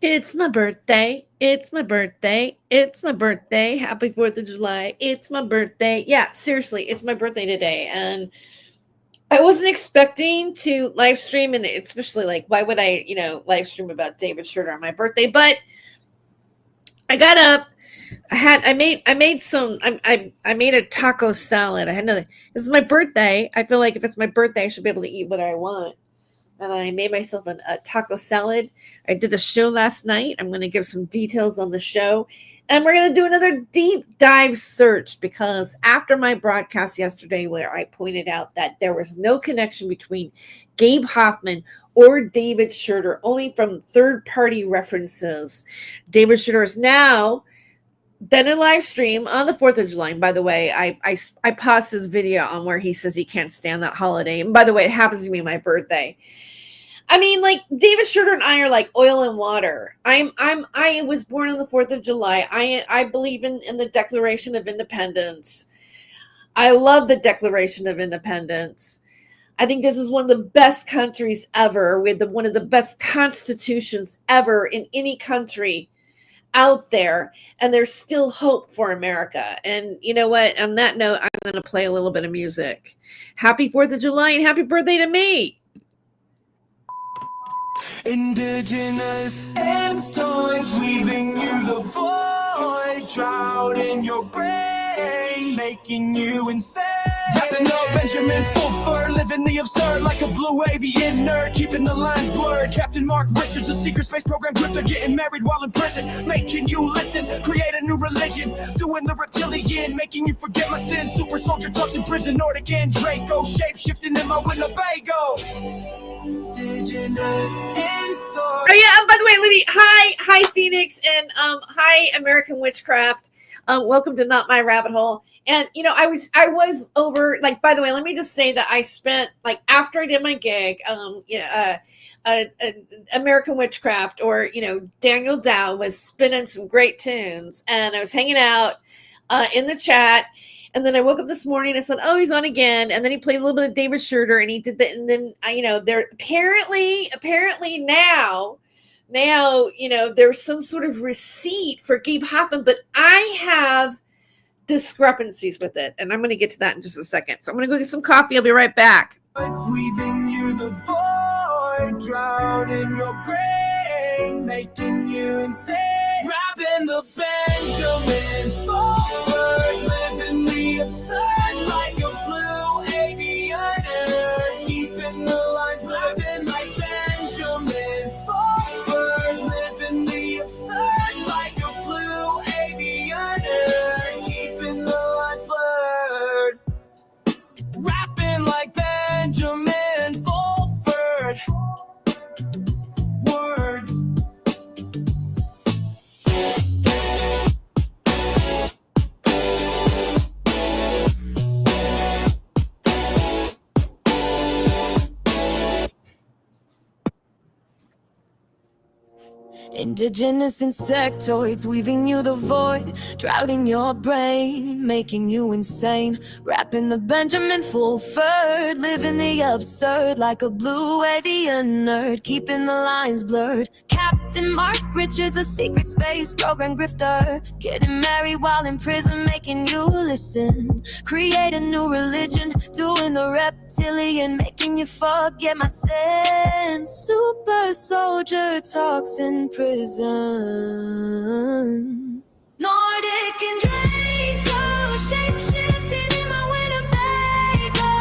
It's my birthday. It's my birthday. It's my birthday. Happy 4th of July. It's my birthday. Yeah, seriously, it's my birthday today. And I wasn't expecting to live stream, and especially like, why would I, live stream about David Shurter on my birthday? But I got up. I made a taco salad. I had another. This is my birthday. I feel like if it's my birthday, I should be able to eat what I want. And I made myself a taco salad. I did a show last night. I'm going to give some details on the show. And we're going to do another deep dive search, because after my broadcast yesterday, where I pointed out that there was no connection between Gabe Hoffman or David Shurter, only from third-party references, David Shurter is now done a live stream on the 4th of July. And by the way, I paused his video on where he says he can't stand that holiday. And by the way, it happens to be my birthday. I mean, like, David Shurter and I are like oil and water. I was born on the 4th of July. I believe in the Declaration of Independence. I love the Declaration of Independence. I think this is one of the best countries ever. We have one of the best constitutions ever in any country out there, and there's still hope for America. And you know what? On that note, I'm going to play a little bit of music. Happy 4th of July and happy birthday to me. Indigenous toys weaving you the void, drought in your brain, making you insane. Wrapping up Benjamin full fur, living the absurd like a blue avian nerd, keeping the lines blurred. Captain Mark Richards, a secret space program grifter, getting married while in prison, making you listen, create a new religion, doing the reptilian, making you forget my sins. Super soldier talks in prison, Nordican Draco, shape shifting in my Winnebago. Indigenous in store. Oh yeah, and by the way, Libby, hi Phoenix, and hi American Witchcraft. Welcome to Not My Rabbit Hole. And I was over, like, by the way, let me just say that I spent, like, after I did my gig, American Witchcraft, or Daniel Dow was spinning some great tunes, and I was hanging out in the chat. And then I woke up this morning, I said, oh, he's on again. And then he played a little bit of David Shurter, and he did that. And then, there apparently now, there's some sort of receipt for Gabe Hoffman, but I have discrepancies with it. And I'm going to get to that in just a second. So I'm going to go get some coffee. I'll be right back. It's weaving you the void, drown in your brain, making you insane. Wrapping the Benjamin forward, living the absurd like a blue aviator, keeping the lines living like Benjamin forward, living the absurd like a blue aviator, keeping the lines blurred. Rapping like Benjamin Fulford. Word. Indigenous insectoids weaving you the void, droughting your brain, making you insane. Wrapping the Benjamin Fulford, living the absurd like a blue avian nerd, keeping the lines blurred. Captain Mark Richards, a secret space program grifter, getting married while in prison, making you listen. Create a new religion, doing the reptilian, making you forget my sins. Super soldier talks in prison. Nordic and Draco, shape-shifting in my Winnebago.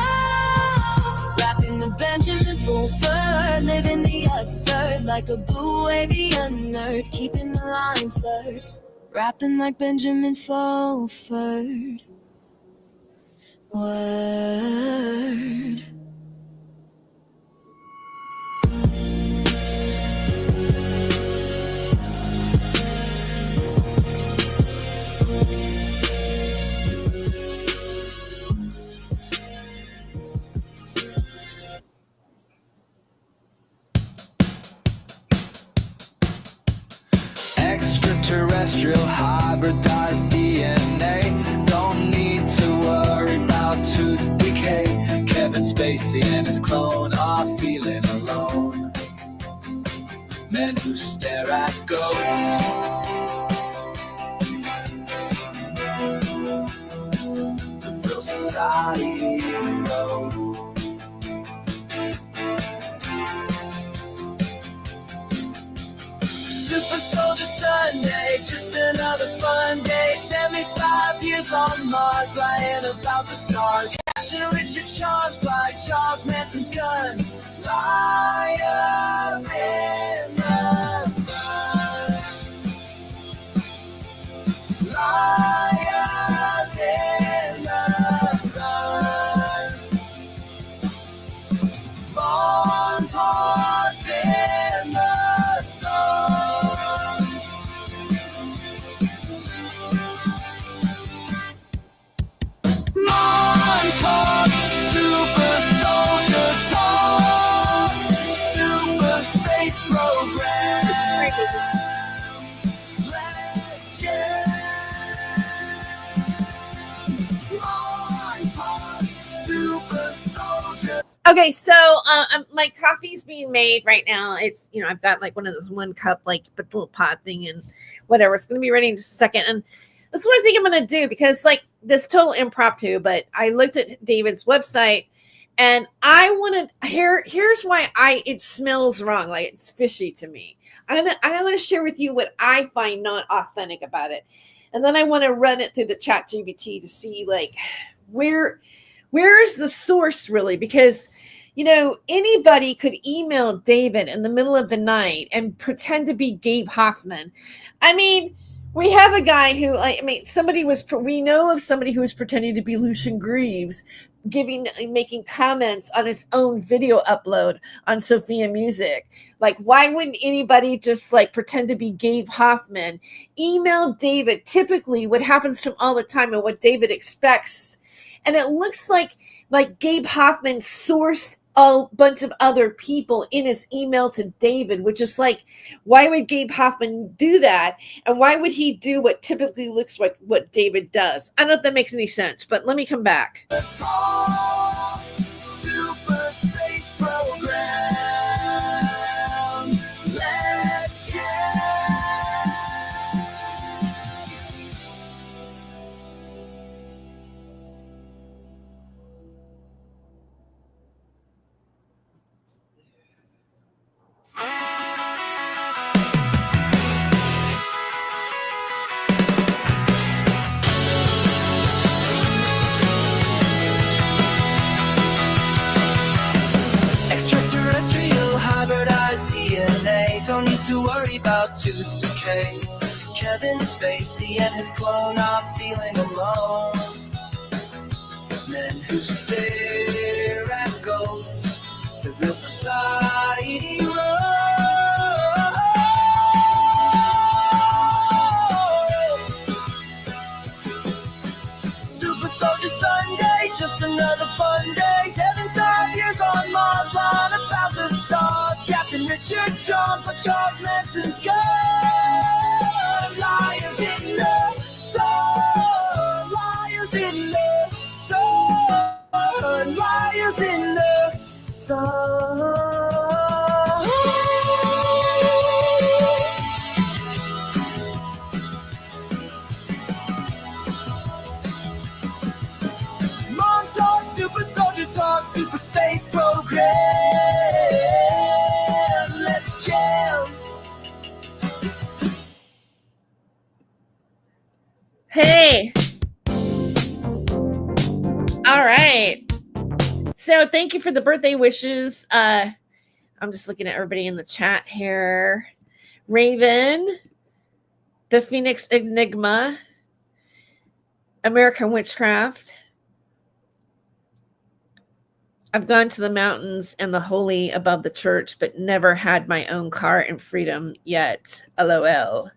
Rapping the Benjamin Fulford, living the absurd like a blue avian nerd, keeping the lines blurred. Rapping like Benjamin Fulford. Word. Extraterrestrial hybridized DNA. Don't need to worry about tooth decay. Kevin Spacey and his clone are feeling alone. Men who stare at goats. The Thrill Society Road. Super Soldier Sunday, just another fun day. 75 years on Mars, lying about the stars. Captain Richard charms like Charles Manson's gun. Liars in the sun. Liars in the sun. Monsters in the sun. Montauk, super soldier talk, super space program. Let's chat. Montauk, super soldier. Okay, so my coffee's being made right now. It's, I've got like one of those 1 cup, like, but the little pot thing and whatever. It's going to be ready in just a second. And this is what I think I'm going to do, because like this total impromptu, but I looked at David's website and I want to here's why it smells wrong. Like it's fishy to me. I'm going to share with you what I find not authentic about it. And then I want to run it through the ChatGPT to see like where is the source really? Because, anybody could email David in the middle of the night and pretend to be Gabe Hoffman. I mean, we have a guy who, we know of somebody who was pretending to be Lucian Greaves, making comments on his own video upload on Sophia Music. Like, why wouldn't anybody just like pretend to be Gabe Hoffman? Email David. Typically, what happens to him all the time and what David expects. And it looks like Gabe Hoffman sourced a bunch of other people in his email to David, which is like, why would Gabe Hoffman do that? And why would he do what typically looks like what David does? I don't know if that makes any sense, but let me come back. Super space program. Let's chat. Extraterrestrial hybridized DNA. Don't need to worry about tooth decay. Kevin Spacey and his clone are feeling alone. Men who stare at goats. The Real Society Road. Super Soldier Sunday, just another fun day. 75 years on Mars, lying about the stars. Captain Richard charms like Charles Manson's gun. Liars in the sun, liars in the sun, liars in the sun. Montauk, super soldier talk, super space program. Let's jam. Hey. All right. So thank you for the birthday wishes. I'm just looking at everybody in the chat here. Raven, the Phoenix Enigma, American Witchcraft. I've gone to the mountains and the holy above the church, but never had my own car and freedom yet. LOL.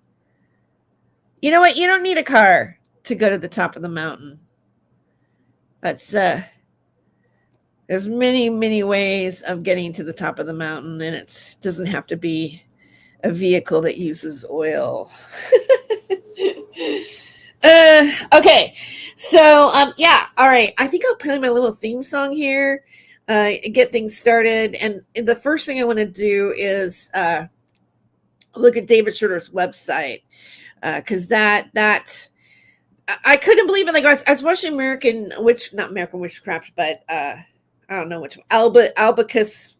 You know what? You don't need a car to go to the top of the mountain. That's there's many, many ways of getting to the top of the mountain, and it doesn't have to be a vehicle that uses oil. Okay. So yeah, all right. I think I'll play my little theme song here. Get things started. And the first thing I want to do is look at David Shurter's website, because I couldn't believe it. Like I was watching not American Witchcraft, but I don't know which one, Albicus.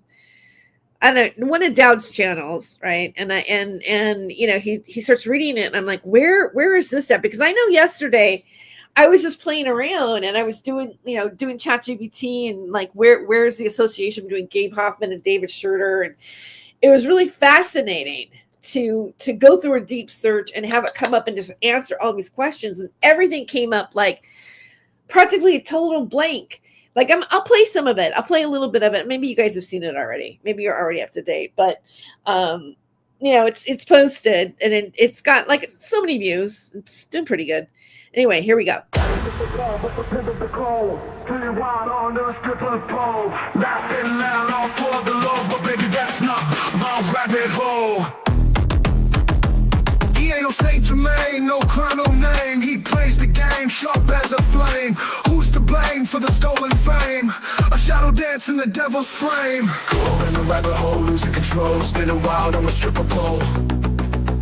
I don't know, one of Dowd's channels, right? And he starts reading it, and I'm like, where is this at? Because I know yesterday I was just playing around and I was doing ChatGPT and like where's the association between Gabe Hoffman and David Shurter, and it was really fascinating to go through a deep search and have it come up and just answer all these questions, and everything came up like practically a total blank. Like I'll play some of it. I'll play a little bit of it. Maybe you guys have seen it already. Maybe you're already up to date. But it's posted and it's got like so many views. It's doing pretty good. Anyway, here we go. He ain't no Saint Germain, no crown, no name. He plays the game sharp as a flame. Who's to blame for the stolen fame? A shadow dance in the devil's frame. Go in the rabbit hole, losing control, spinning wild on a stripper pole.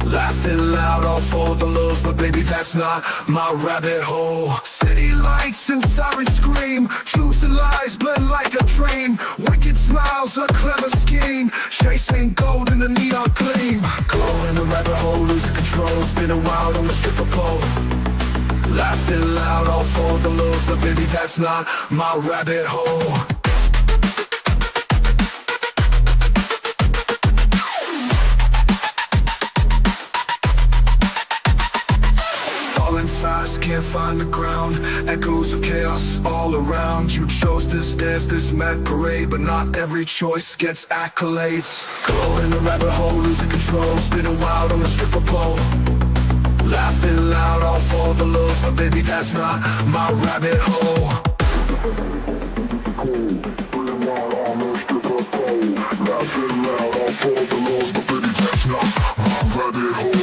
Laughing loud, all for the lows, but baby, that's not my rabbit hole. City lights and sirens scream, truth and lies blend like a dream. Wicked smiles, a clever scheme, chasing gold in the neon gleam. Go in the rabbit hole, losing control, spinning wild on the stripper pole. Laughing loud, all for the lows, but baby, that's not my rabbit hole. Fast, can't find the ground. Echoes of chaos all around. You chose this dance, this mad parade, but not every choice gets accolades. Go in the rabbit hole, losing control, spinning wild on the stripper pole. Laughing loud, all for the lows, but baby, that's not my rabbit hole. Spinning wild on the stripper pole. Laughing loud, all for the lows, but baby, that's not my rabbit hole.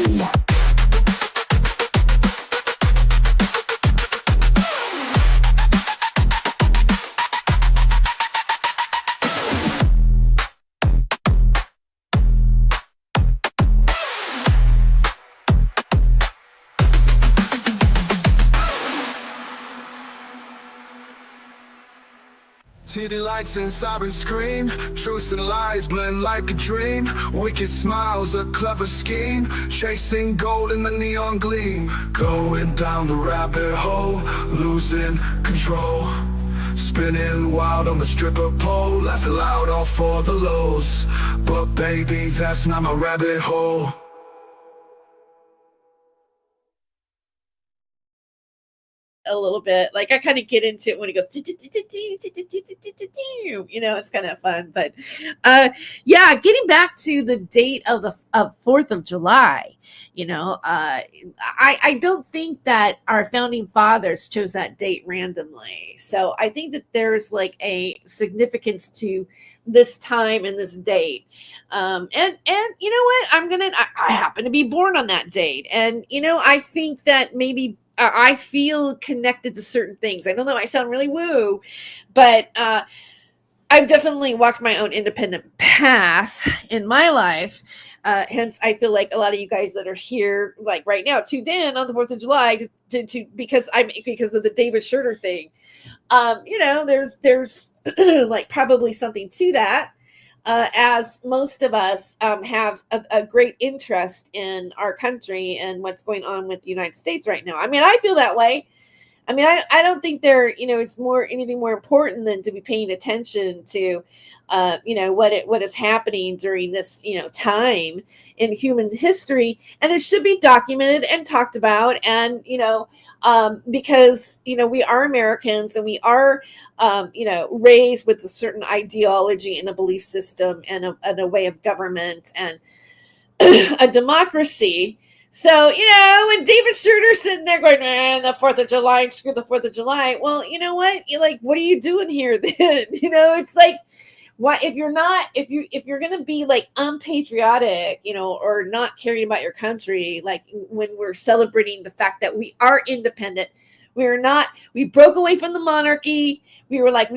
City lights and sirens scream, truth and lies blend like a dream. Wicked smiles, a clever scheme, chasing gold in the neon gleam. Going down the rabbit hole, losing control, spinning wild on the stripper pole. Laughing loud, all for the lows, but baby, that's not my rabbit hole. A little bit, like I kind of get into it when he goes, it's kind of fun. But getting back to the date of the 4th of July, I don't think that our founding fathers chose that date randomly. So I think that there's like a significance to this time and this date. And you know what, I happen to be born on that date, and I think that maybe I feel connected to certain things. I know that might sound really woo, but I've definitely walked my own independent path in my life. Hence, I feel like a lot of you guys that are here, like right now, tuned in on the 4th of July because of the David Shurter thing. There's like probably something to that. As most of us have a great interest in our country and what's going on with the United States right now. I mean, I feel that way. I mean, I don't think it's anything more important than to be paying attention to, what is happening during this, time in human history. And it should be documented and talked about. And, because, we are Americans and we are, raised with a certain ideology and a belief system and a way of government and a democracy. So, when David Shurter's sitting there going, man, the 4th of July, screw the 4th of July. Well, you know what? You're like, what are you doing here then? It's like, why, if you're going to be like unpatriotic, or not caring about your country, like when we're celebrating the fact that we are independent, we broke away from the monarchy. We were like,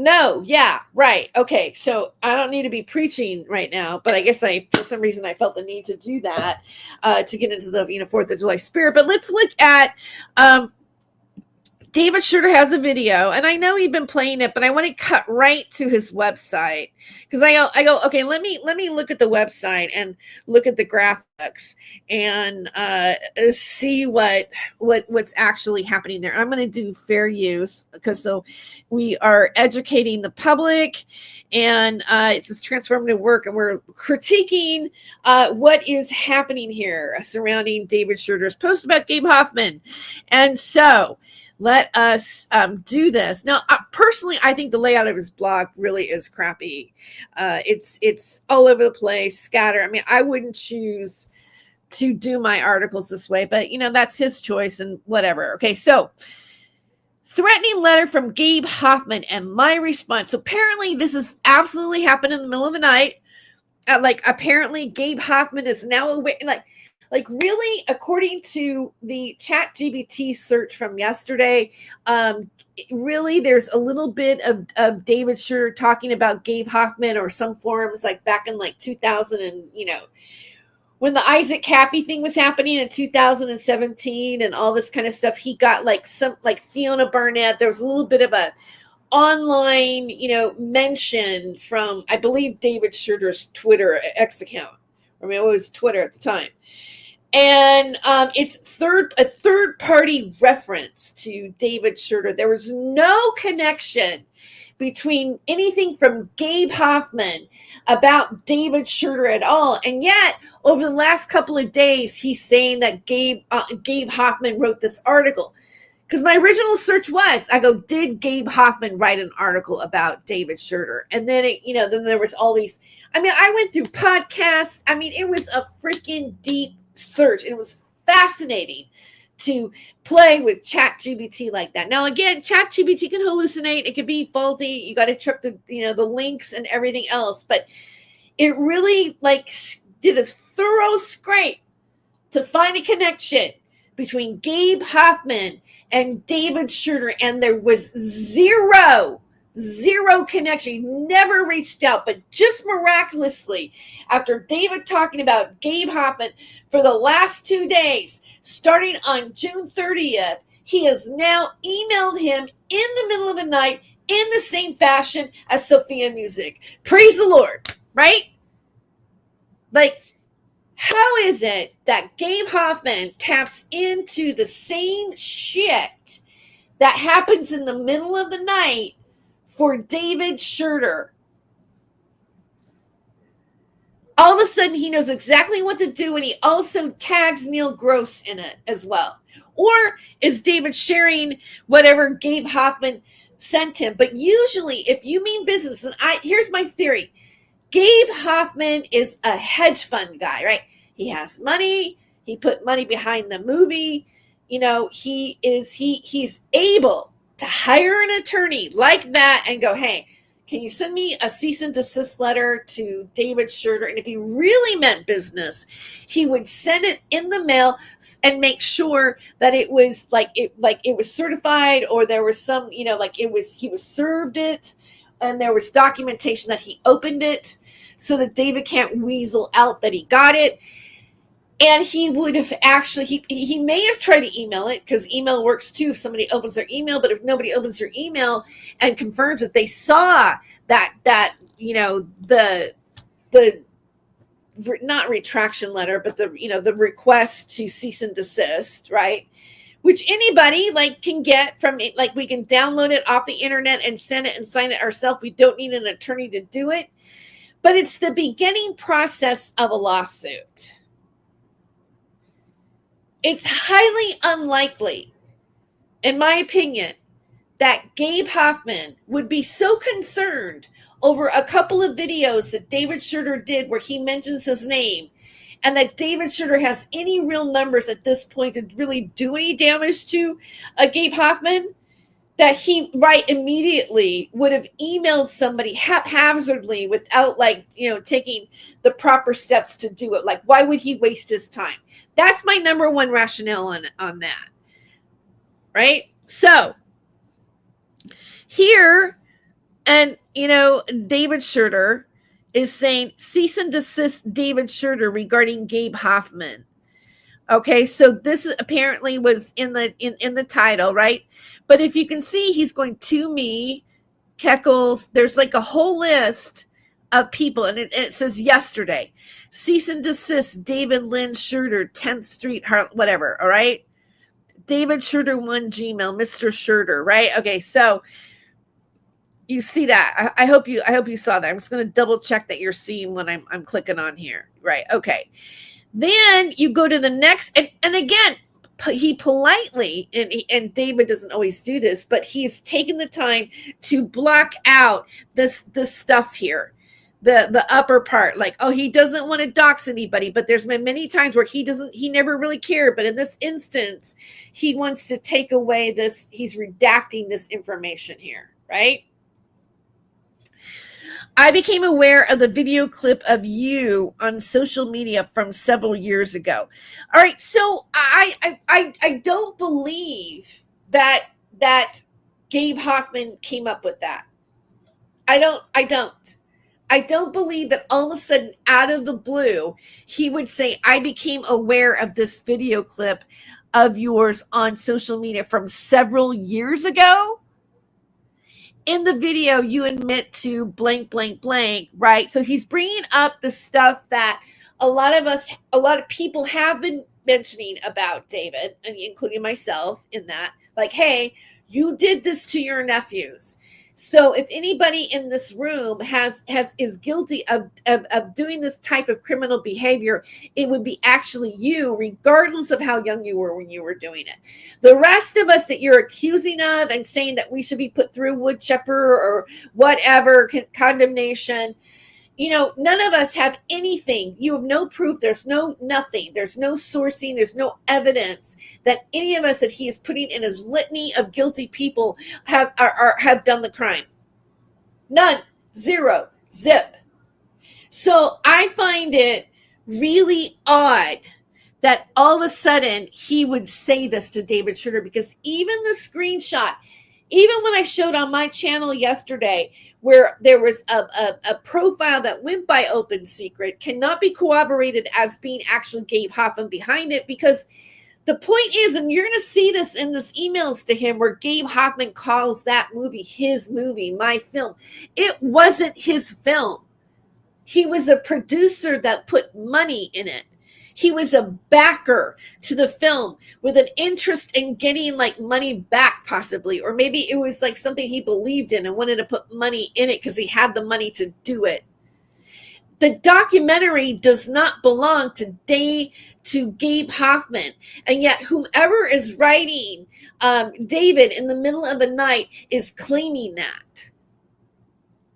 No, yeah, right. Okay, so I don't need to be preaching right now, but I guess for some reason, I felt the need to do that to get into the 4th of July spirit. But let's look at David Shurter has a video, and I know he's been playing it, but I want to cut right to his website because I go okay. Let me look at the website and look at the graphics and see what's actually happening there. I'm going to do fair use because so we are educating the public, and it's this transformative work, and we're critiquing what is happening here surrounding David Shurter's post about Gabe Hoffman, and so. Let us do this. Now, personally, I think the layout of his blog really is crappy. It's all over the place, scattered. I mean, I wouldn't choose to do my articles this way, but, that's his choice and whatever. Okay, so threatening letter from Gabe Hoffman and my response. So apparently this has absolutely happened in the middle of the night. Apparently Gabe Hoffman is now aware, like really, according to the ChatGPT search from yesterday, really there's a little bit of David Shurter talking about Gabe Hoffman or some forums like back in 2000 and when the Isaac Cappy thing was happening in 2017 and all this kind of stuff. He got some Fiona Barnett. There was a little bit of a online mention from, I believe, David Shurter's Twitter X account. I mean, it was Twitter at the time. And it's a third party reference to David Shurter. There was no connection between anything from Gabe Hoffman about David Shurter at all. And yet, over the last couple of days, he's saying that Gabe Hoffman wrote this article. Because my original search was, I go, did Gabe Hoffman write an article about David Shurter? And then then there was all these. I mean, I went through podcasts. I mean, it was a freaking deep search. It was fascinating to play with ChatGPT like that. Now, again, ChatGPT can hallucinate. It could be faulty. You got to check the links and everything else. But it really did a thorough scrape to find a connection between Gabe Hoffman and David Shurter, and there was zero connection. He never reached out, but just miraculously, after David talking about Gabe Hoffman for the last 2 days, starting on June 30th, he has now emailed him in the middle of the night in the same fashion as Sophia Music. Praise the Lord, right? How is it that Gabe Hoffman taps into the same shit that happens in the middle of the night for David Shurter? All of a sudden, he knows exactly what to do, and he also tags Neil Gross in it as well. Or is David sharing whatever Gabe Hoffman sent him? But usually, if you mean business, and here's my theory. Gabe Hoffman is a hedge fund guy, right? He has money. He put money behind the movie. He's able to hire an attorney like that and go, hey, can you send me a cease and desist letter to David Shurter? And if he really meant business, he would send it in the mail and make sure that it was it was certified, or there was some, he was served it, and there was documentation that he opened it so that David can't weasel out that he got it. And he would have actually, he may have tried to email it, because email works too if somebody opens their email. But if nobody opens their email and confirms that they saw that the not retraction letter, but the request to cease and desist, right? Which anybody can get from it. We can download it off the internet and send it and sign it ourselves. We don't need an attorney to do it. But it's the beginning process of a lawsuit. It's highly unlikely, in my opinion, that Gabe Hoffman would be so concerned over a couple of videos that David Shurter did where he mentions his name, and that David Shurter has any real numbers at this point to really do any damage to Gabe Hoffman, that he immediately would have emailed somebody haphazardly without taking the proper steps to do it. Why would he waste his time? That's my number one rationale on that. Right? So here, And, David Shurter is saying cease and desist David Shurter regarding Gabe Hoffman. Okay, so this apparently was in the title, right? But if you can see, he's going to me, Keckles. There's like a whole list of people, and it says yesterday, cease and desist David Lynn Shurter, 10th Street, whatever. All right, David Shurter 1 Gmail, Mr. Shurter, right? Okay, so you see that. I hope you saw that. I'm just going to double check that you're seeing what I'm clicking on here, right? Okay. Then you go to the next, and again, he politely, and David doesn't always do this, but he's taken the time to block out this stuff here, the upper part. Like, oh, he doesn't want to dox anybody, but there's been many times where he never really cared, but in this instance, he wants to take away this. He's redacting this information here, right? I became aware of the video clip of you on social media from several years ago. All right, so I don't believe that Gabe Hoffman came up with that. I don't believe that all of a sudden, out of the blue, he would say, I became aware of this video clip of yours on social media from several years ago. In the video, you admit to blank, blank, blank, right? So he's bringing up the stuff that a lot of people have been mentioning about David, and including myself in that. Like, hey, you did this to your nephews. So if anybody in this room is guilty of doing this type of criminal behavior, it would be actually you, regardless of how young you were when you were doing it. The rest of us that you're accusing of and saying that we should be put through wood chipper or whatever condemnation, none of us have anything. You have no proof. There's nothing. There's no sourcing. There's no evidence that any of us that he is putting in his litany of guilty people have done the crime. None. Zero. Zip. So I find it really odd that all of a sudden he would say this to David Shurter, because even the screenshot, even when I showed on my channel yesterday, where there was a profile that went by Open Secret, cannot be corroborated as being actually Gabe Hoffman behind it, because the point is, and you're going to see this in this emails to him, where Gabe Hoffman calls that movie his movie, my film. It wasn't his film. He was a producer that put money in it. He was a backer to the film with an interest in getting like money back, possibly. Or maybe it was like something he believed in and wanted to put money in it because he had the money to do it. The documentary does not belong to Gabe Hoffman. And yet whomever is writing David in the middle of the night is claiming that.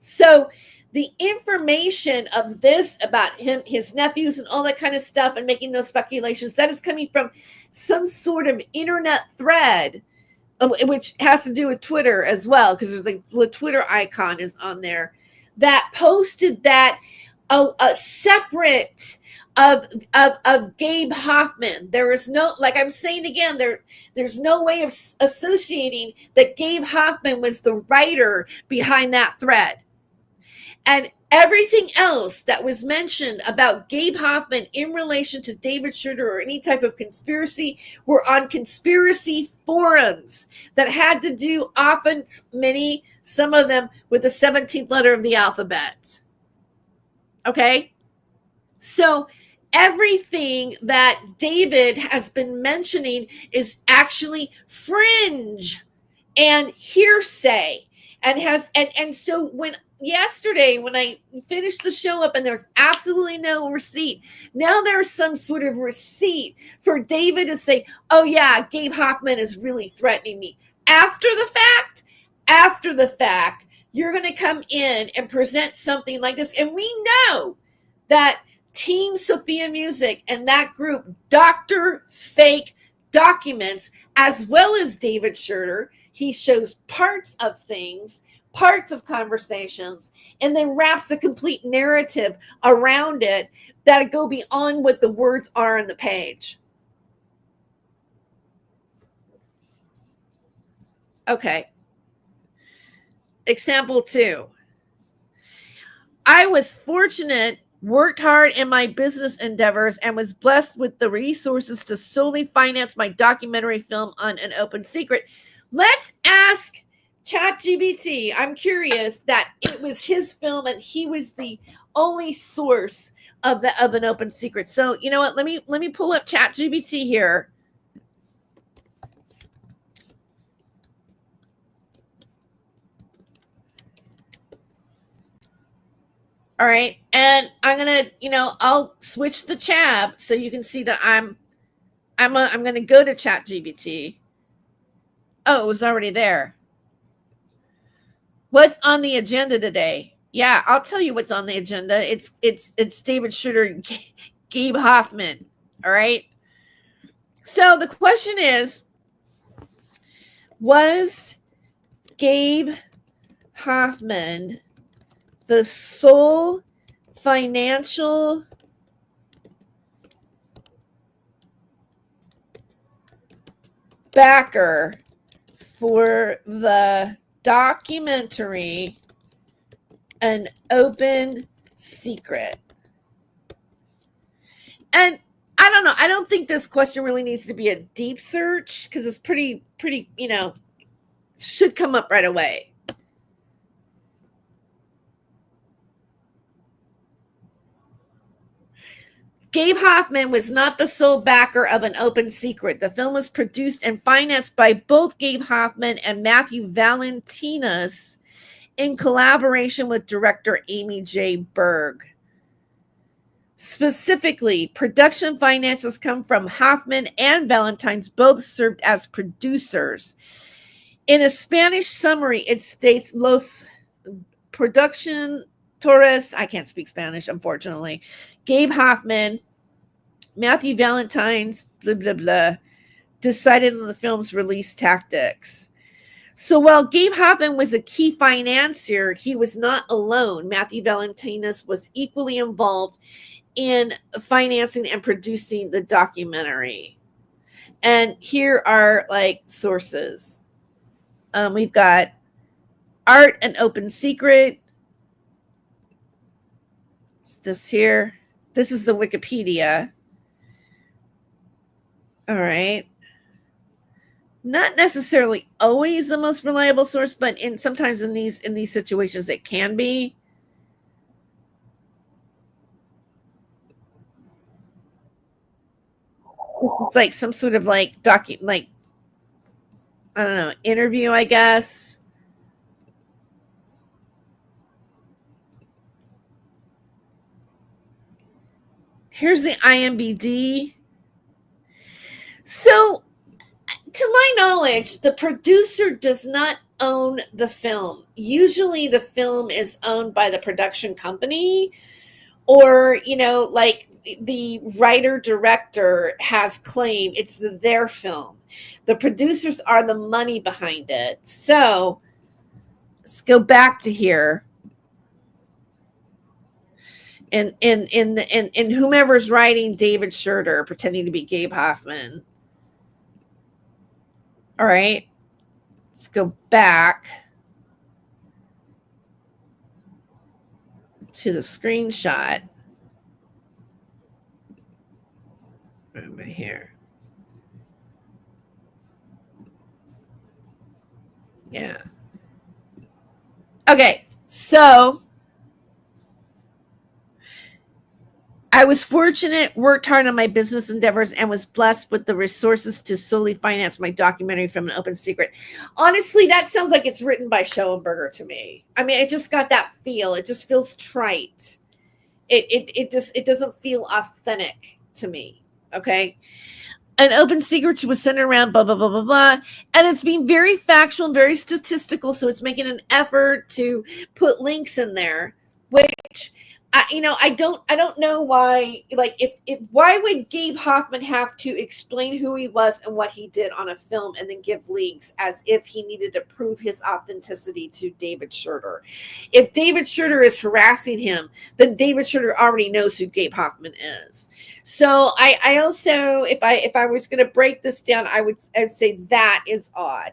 So the information of this about him, his nephews, and all that kind of stuff, and making those speculations, that is coming from some sort of internet thread, which has to do with Twitter as well, because there's like the Twitter icon is on there, that posted that a separate of Gabe Hoffman. There is no, like I'm saying again, there's no way of associating that Gabe Hoffman was the writer behind that thread. And everything else that was mentioned about Gabe Hoffman in relation to David Shurter or any type of conspiracy were on conspiracy forums that had to do often, some of them with the 17th letter of the alphabet. Okay? So everything that David has been mentioning is actually fringe and hearsay, and so yesterday when I finished the show up and there's absolutely no receipt, now there's some sort of receipt for David to say, oh yeah, Gabe Hoffman is really threatening me. After the fact, you're going to come in and present something like this. And we know that Team Sophia Music and that group doctor fake documents, as well as David Shurter. He shows parts of things, parts of conversations, and then wraps a complete narrative around it that go beyond what the words are on the page. Okay. Example 2. I was fortunate, worked hard in my business endeavors, and was blessed with the resources to solely finance my documentary film on an open secret. Let's ask ChatGPT. I'm curious that it was his film and he was the only source of an open secret. So you know what? Let me pull up ChatGPT here. All right, and I'm gonna, I'll switch the tab so you can see that I'm gonna go to ChatGPT. Oh, it was already there. What's on the agenda today? Yeah, I'll tell you what's on the agenda. It's David Shurter and Gabe Hoffman. All right. So the question is, was Gabe Hoffman the sole financial backer for the documentary An Open Secret? And I don't know. I don't think this question really needs to be a deep search because it's pretty, should come up right away. Gabe Hoffman was not the sole backer of An Open Secret. The film was produced and financed by both Gabe Hoffman and Matthew Valentinas in collaboration with director Amy J. Berg. Specifically, production finances come from Hoffman and Valentines, both served as producers. In a Spanish summary, it states Los Production Torres, I can't speak Spanish, unfortunately, Gabe Hoffman, Matthew Valentines, blah, blah, blah, decided on the film's release tactics. So while Gabe Hoffman was a key financier, he was not alone. Matthew Valentinas was equally involved in financing and producing the documentary. And here are sources. We've got Art and Open Secret. It's this here. This is the Wikipedia. All right. Not necessarily always the most reliable source, but sometimes in these situations it can be. This is some sort of I don't know, interview, I guess. Here's the IMDb. So, to my knowledge, the producer does not own the film. Usually the film is owned by the production company, or, the writer-director has claim it's their film. The producers are the money behind it. So, let's go back to here. And whomever's writing David Shurter, pretending to be Gabe Hoffman. All right, let's go back to the screenshot. Over here. Yeah. Okay, so I was fortunate, worked hard on my business endeavors, and was blessed with the resources to solely finance my documentary from An Open Secret. Honestly, that sounds like it's written by Schoenberger to me. I mean, it just got that feel. It just feels trite. It doesn't feel authentic to me. Okay. An Open Secret was centered around blah, blah, blah, blah, blah. And it's being very factual and very statistical. So it's making an effort to put links in there, which I don't know why, like, if why would Gabe Hoffman have to explain who he was and what he did on a film and then give leaks as if he needed to prove his authenticity to David Shurter? If David Shurter is harassing him, then David Shurter already knows who Gabe Hoffman is. So I also, if I was going to break this down, I'd say that is odd.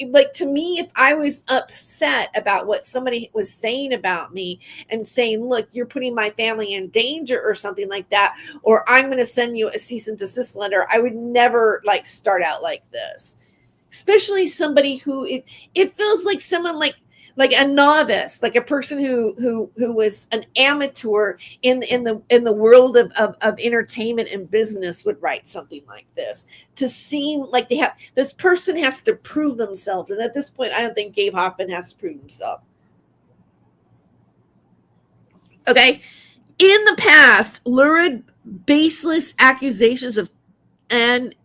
Like, to me, if I was upset about what somebody was saying about me and saying, look, you're putting my family in danger or something like that, or I'm going to send you a cease and desist letter, I would never like start out like this. Especially somebody who it feels like someone like a novice, like a person who was an amateur in the world of entertainment and business would write something like this, to seem like they have, this person has to prove themselves. And at this point, I don't think Gabe Hoffman has to prove himself. Okay. In the past, lurid, baseless accusations of, and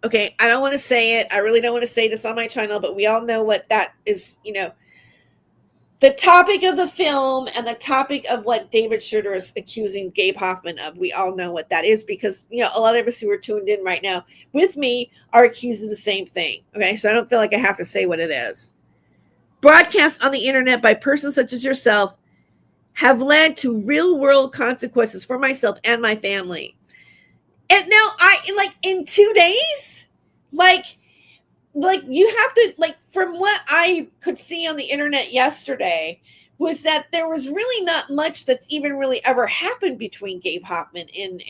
okay, I don't want to say it. I really don't want to say this on my channel, but we all know what that is, the topic of the film and the topic of what David Shurter is accusing Gabe Hoffman of. We all know what that is because, a lot of us who are tuned in right now with me are accused of the same thing. Okay, so I don't feel like I have to say what it is. Broadcasts on the internet by persons such as yourself have led to real world consequences for myself and my family. And now like in 2 days, like you have to, like, from what I could see on the internet yesterday, was that there was really not much that's even really ever happened between Gabe Hoffman and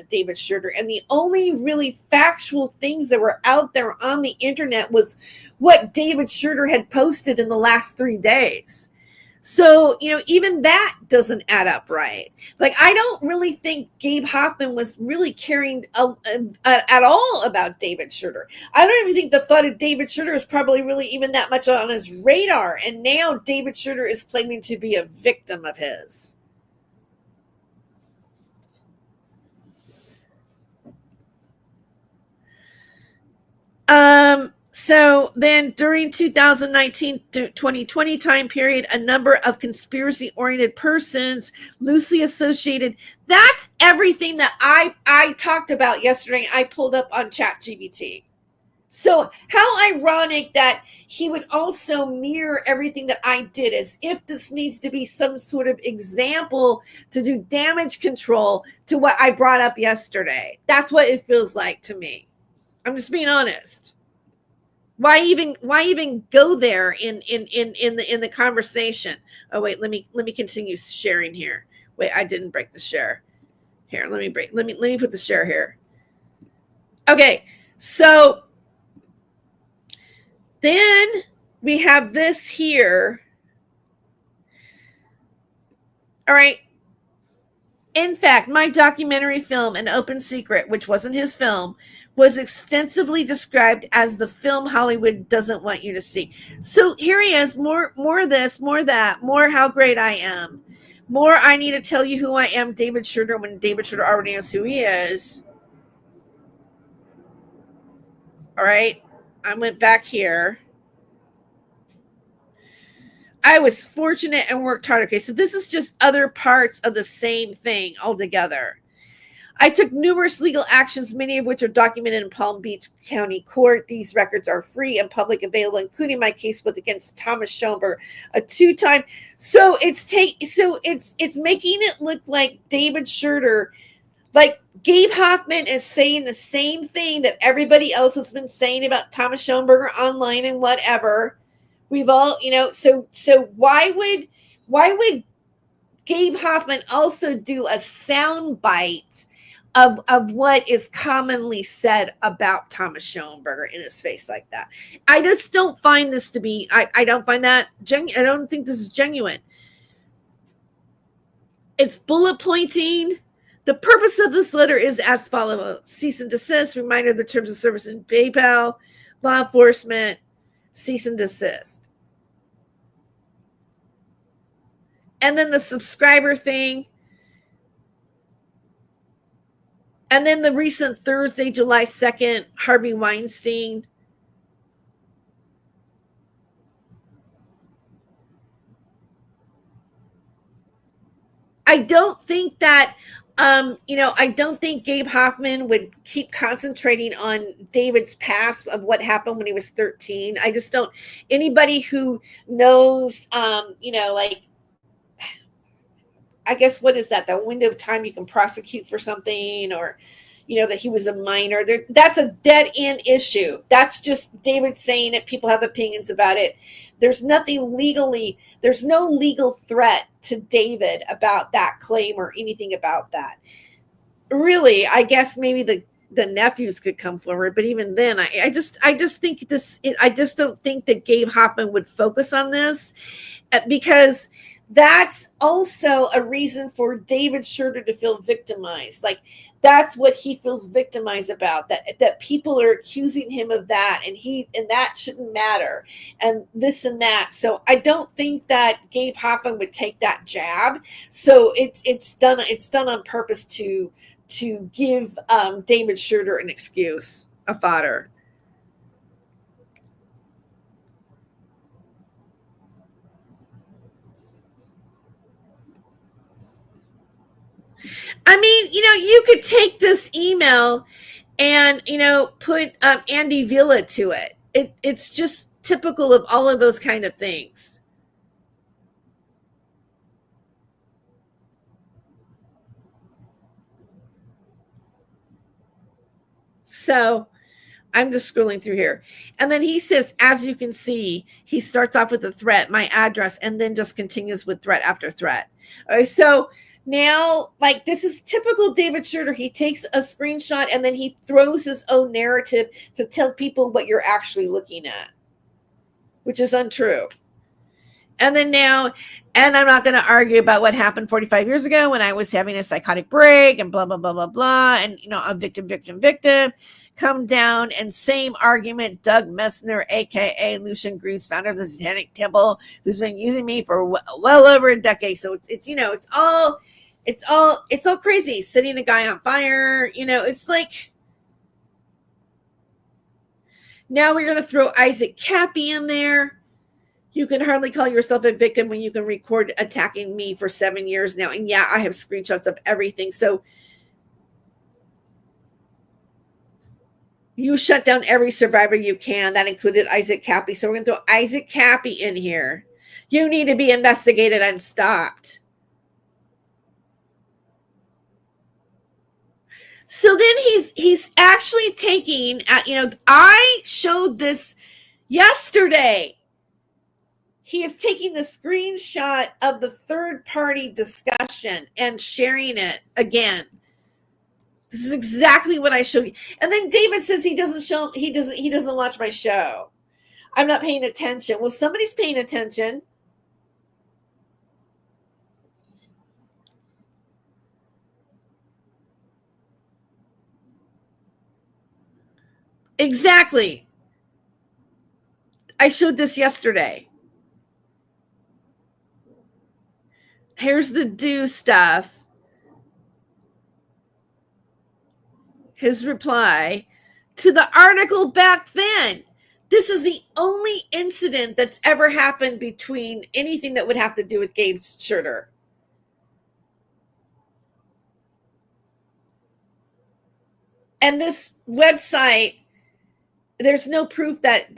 David Shurter. And the only really factual things that were out there on the internet was what David Shurter had posted in the last 3 days. So, even that doesn't add up right. Like, I don't really think Gabe Hoffman was really caring at all about David Shurter. I don't even think the thought of David Shurter is probably really even that much on his radar. And now David Shurter is claiming to be a victim of his. So then during 2019 to 2020 time period, a number of conspiracy-oriented persons loosely associated, that's everything that I talked about yesterday. I pulled up on ChatGPT. So how ironic that he would also mirror everything that I did, as if this needs to be some sort of example to do damage control to what I brought up yesterday. That's what it feels like to me. I'm just being honest. Why even go there in the conversation? Oh wait, let me continue sharing here. Wait, I didn't break the share. Here, let me put the share here. Okay, so then we have this here. All right. In fact, my documentary film, An Open Secret, which wasn't his film, was extensively described as the film Hollywood doesn't want you to see. So here he is, more of this, more of that, more how great I am, more I need to tell you who I am, David Shurter, when David Shurter already knows who he is. All right, I went back here. I was fortunate and worked hard. Okay, so this is just other parts of the same thing altogether. I took numerous legal actions, many of which are documented in Palm Beach County Court. These records are free and public available, including my case with against Thomas Schoenberg, a 2-time. So it's making it look like David Shurter, like Gabe Hoffman, is saying the same thing that everybody else has been saying about Thomas Schoenberg online and whatever. We've all, so why would Gabe Hoffman also do a sound bite of what is commonly said about Thomas Schoenberger in his face like that? I just don't find this to be, I don't find that I don't think this is genuine. It's bullet pointing. The purpose of this letter is as follows: cease and desist, reminder of the terms of service in PayPal, law enforcement, cease and desist. And then the subscriber thing. And then the recent Thursday, July 2nd, Harvey Weinstein. I don't think that I don't think Gabe Hoffman would keep concentrating on David's past of what happened when he was 13. I just don't. Anybody who knows, like, I guess, what is that? The window of time you can prosecute for something, or that he was a minor. That's a dead end issue. That's just David saying it. People have opinions about it. There's no legal threat to David about that claim or anything about that. Really, I guess maybe the nephews could come forward, but even then, I just think I just don't think that Gabe Hoffman would focus on this, because that's also a reason for David Shurter to feel victimized. Like, that's what he feels victimized about, that people are accusing him of that, and that shouldn't matter, and this and that. So I don't think that Gabe Hoffman would take that jab. So it's done on purpose to give David Shurter an excuse, a fodder. I mean, you could take this email and put Andy Villa to it. It's just typical of all of those kind of things. So I'm just scrolling through here. And then he says, as you can see, he starts off with a threat, my address, and then just continues with threat after threat. All right, so now, like, this is typical David Shurter. He takes a screenshot and then he throws his own narrative to tell people what you're actually looking at, which is untrue. And then now, and I'm not going to argue about what happened 45 years ago when I was having a psychotic break and blah, blah, blah, blah, blah. And, I'm victim, victim, victim. Come down, and same argument. Doug Messner, aka Lucian Greaves, founder of the Satanic Temple, who's been using me for well over a decade. So it's all crazy. Setting a guy on fire. It's like, now we're going to throw Isaac Cappy in there. You can hardly call yourself a victim when you can record attacking me for 7 years now. And yeah, I have screenshots of everything. So you shut down every survivor you can. That included Isaac Cappy. So we're going to throw Isaac Cappy in here. You need to be investigated and stopped. So then he's actually taking, I showed this yesterday. He is taking the screenshot of the third party discussion and sharing it again. This is exactly what I showed you. And then David says he doesn't watch my show. I'm not paying attention. Well, somebody's paying attention. Exactly. I showed this yesterday. Here's the do stuff. His reply to the article back then. This is the only incident that's ever happened between anything that would have to do with Gabe Shurter. And this website, there's no proof that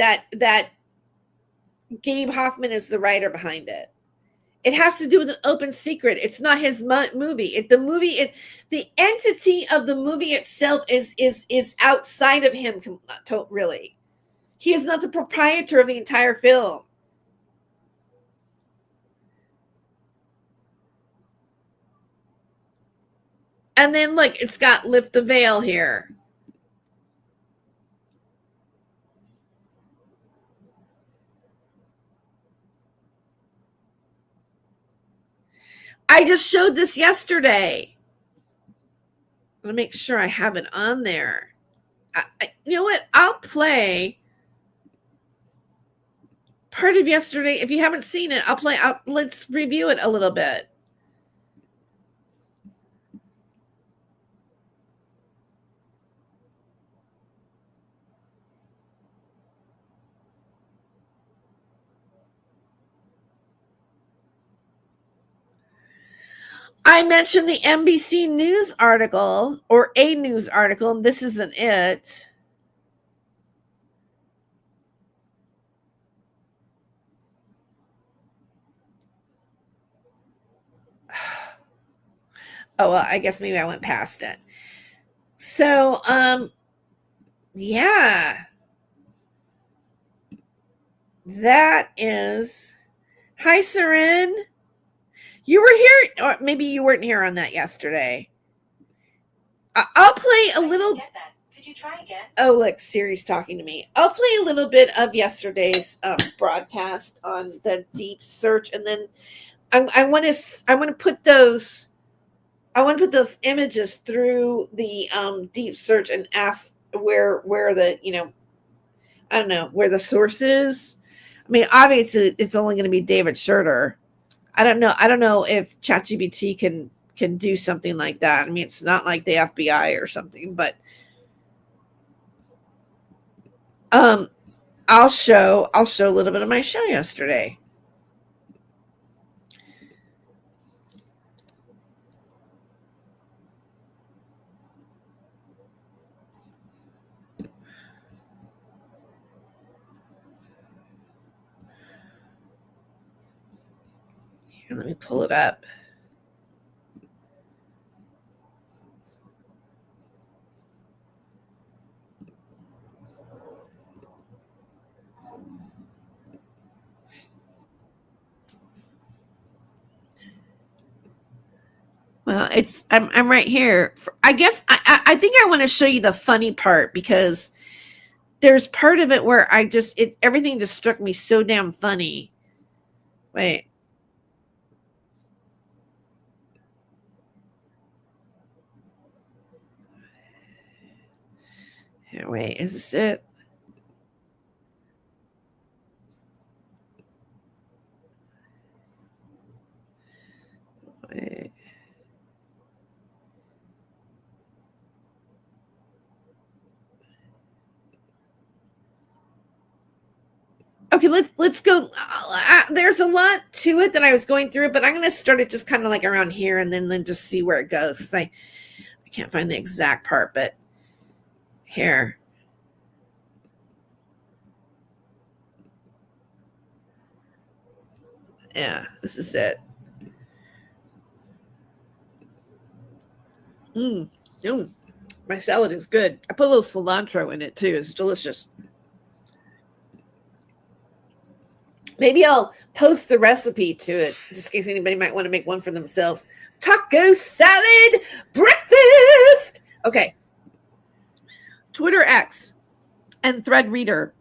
Gabe Hoffman is the writer behind it. It has to do with an open secret. It's not his movie. The entity of the movie itself is outside of him. Really, he is not the proprietor of the entire film. And then look, it's got lift the veil here. I just showed this yesterday. I'm gonna make sure I have it on there. You know what? I'll play part of yesterday. If you haven't seen it, let's review it a little bit. I mentioned the NBC News article, or a news article, and this isn't it. Oh, well, I guess maybe I went past it. So, yeah. That is. Hi, Seren. You were here, or maybe you weren't here on that yesterday. I'll play a little. Could you try again? Oh, look, Siri's talking to me. I'll play a little bit of yesterday's broadcast on the Deep Search, and then I want to put those. I want to put those images through the Deep Search and ask where the I don't know where the source is. I mean, obviously, it's only going to be David Shurter. I don't know if ChatGPT can do something like that. I mean, it's not like the FBI or something, but I'll show a little bit of my show yesterday. Here, let me pull it up. Well, I'm right here. I guess I think I want to show you the funny part, because there's part of it where everything just struck me so damn funny. Wait. Here, wait, is this it? Wait. Okay, let's go. There's a lot to it that I was going through, but I'm going to start it just kind of like around here, and then just see where it goes. Because I can't find the exact part, but here. Yeah, this is it. My salad is good. I put a little cilantro in it too. It's delicious. Maybe I'll post the recipe to it, just in case anybody might want to make one for themselves. Taco salad breakfast. Okay. Twitter X and Thread Reader.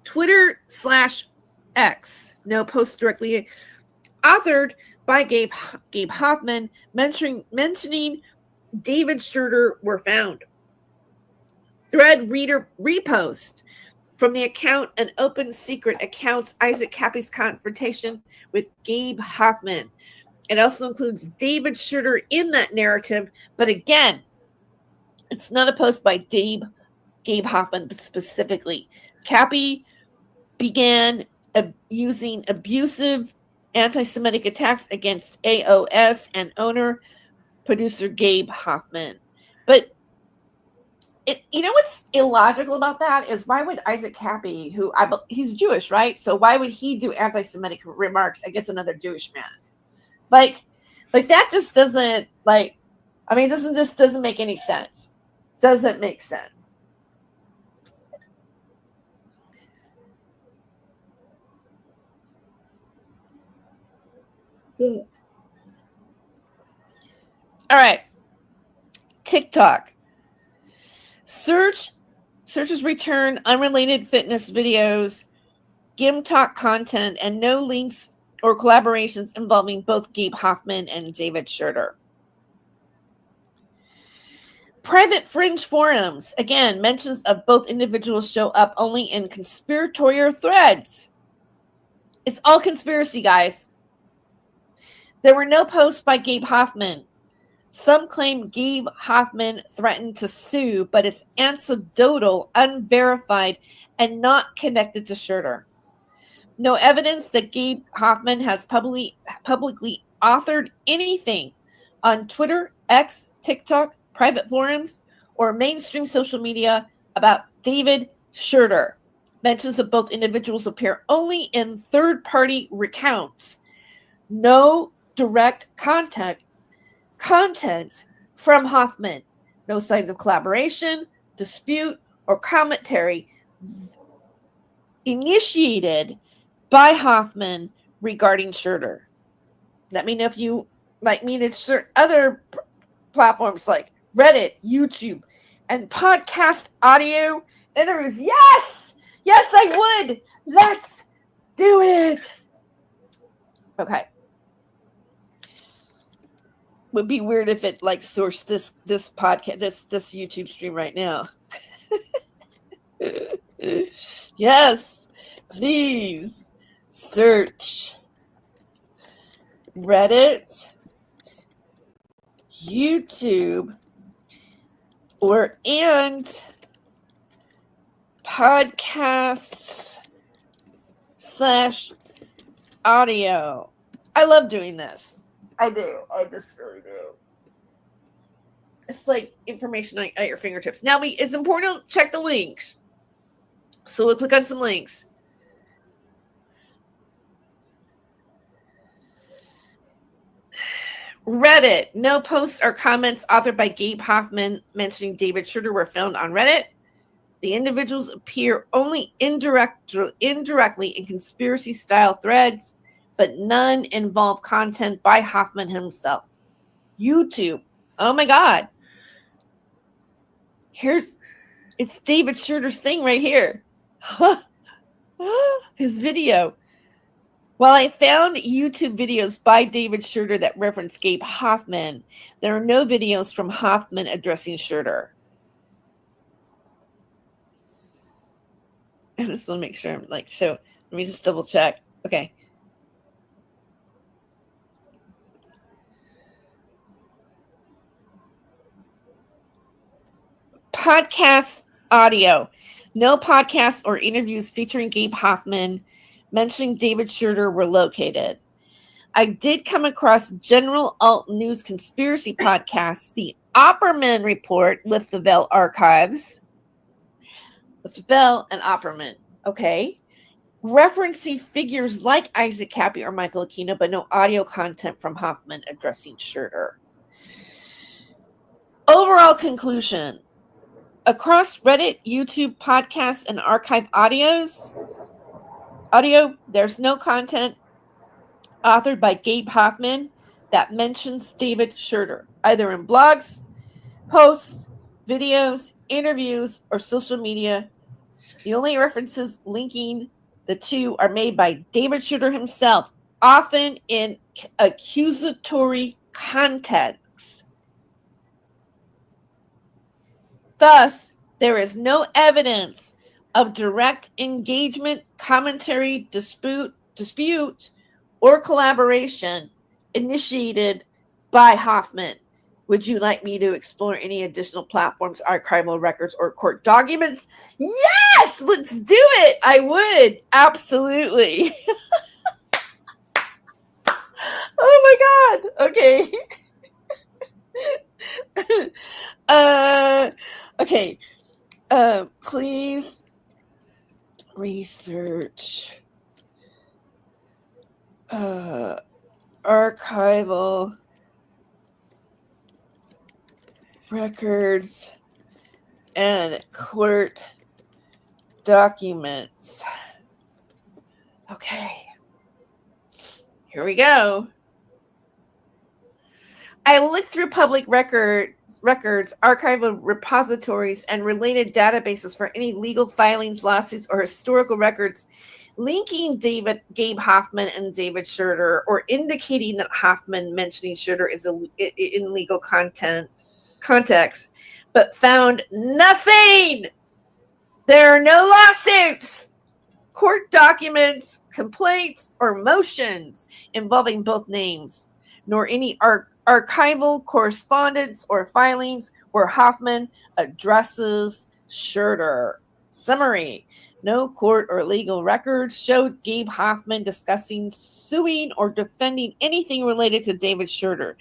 Twitter/X. No, post directly. Authored by Gabe Hoffman, mentioning David Shurter were found. Thread Reader repost from the account An Open Secret accounts Isaac Cappy's confrontation with Gabe Hoffman. It also includes David Shurter in that narrative, but again, it's not a post by Gabe Hoffman, but specifically. Cappy began using abusive anti-Semitic attacks against AOS and owner producer Gabe Hoffman. But what's illogical about that is, why would Isaac Cappy, he's Jewish, right? So why would he do anti-Semitic remarks against another Jewish man? Like that just doesn't doesn't make any sense. Doesn't make sense. All right. TikTok. Searches return unrelated fitness videos, Gimtalk content, and no links or collaborations involving both Gabe Hoffman and David Shurter. Private fringe forums. Again, mentions of both individuals show up only in conspiratorial threads. It's all conspiracy, guys. There were no posts by Gabe Hoffman. Some claim Gabe Hoffman threatened to sue, but it's anecdotal, unverified, and not connected to Shurter. No evidence that Gabe Hoffman has publicly authored anything on Twitter, X, TikTok, private forums, or mainstream social media about David Shurter. Mentions of both individuals appear only in third-party recounts. No direct content from Hoffman. No signs of collaboration, dispute, or commentary initiated by Hoffman regarding Shurter. Let me know if you like me to certain other platforms like Reddit, YouTube, and podcast audio interviews. Yes! Yes, I would! Let's do it! Okay. Would be weird if it like sourced this podcast, this YouTube stream right now. Yes, please search Reddit, YouTube, and podcasts / audio. I love doing this. I do. I just really do. It's like information at your fingertips. Now, it's important to check the links. So we'll click on some links. Reddit. No posts or comments authored by Gabe Hoffman mentioning David Shurter were found on Reddit. The individuals appear only indirectly in conspiracy-style threads, but none involve content by Hoffman himself. YouTube. Oh my God. It's David Shurter's thing right here. His video. While I found YouTube videos by David Shurter that reference Gabe Hoffman, there are no videos from Hoffman addressing Shurter. I just want to make sure I'm let me just double check. Okay. Podcast audio. No podcasts or interviews featuring Gabe Hoffman mentioning David Shurter were located. I did come across General Alt News Conspiracy Podcast, the Opperman Report with the Bell Archives. With Bell and Opperman. Okay. Referencing figures like Isaac Cappy or Michael Aquino, but no audio content from Hoffman addressing Shurter. Overall conclusion. Across Reddit, YouTube, podcasts, and archive audio, there's no content authored by Gabe Hoffman that mentions David Shurter, either in blogs, posts, videos, interviews, or social media. The only references linking the two are made by David Shurter himself, often in accusatory context. Thus, there is no evidence of direct engagement, commentary, dispute, or collaboration initiated by Hoffman. Would you like me to explore any additional platforms, archival records, or court documents? Yes, let's do it. I would. Absolutely. Oh my God. Okay. Okay. Please research archival records and court documents. Okay. Here we go. I looked through public records, archival repositories, and related databases for any legal filings, lawsuits, or historical records linking Gabe Hoffman and David Shurter, or indicating that Hoffman mentioning Shurter is in legal context, but found nothing. There are no lawsuits, court documents, complaints, or motions involving both names, nor any archival correspondence or filings where Hoffman addresses Shurter. Summary. No court or legal records showed Gabe Hoffman discussing, suing, or defending anything related to David Shurter.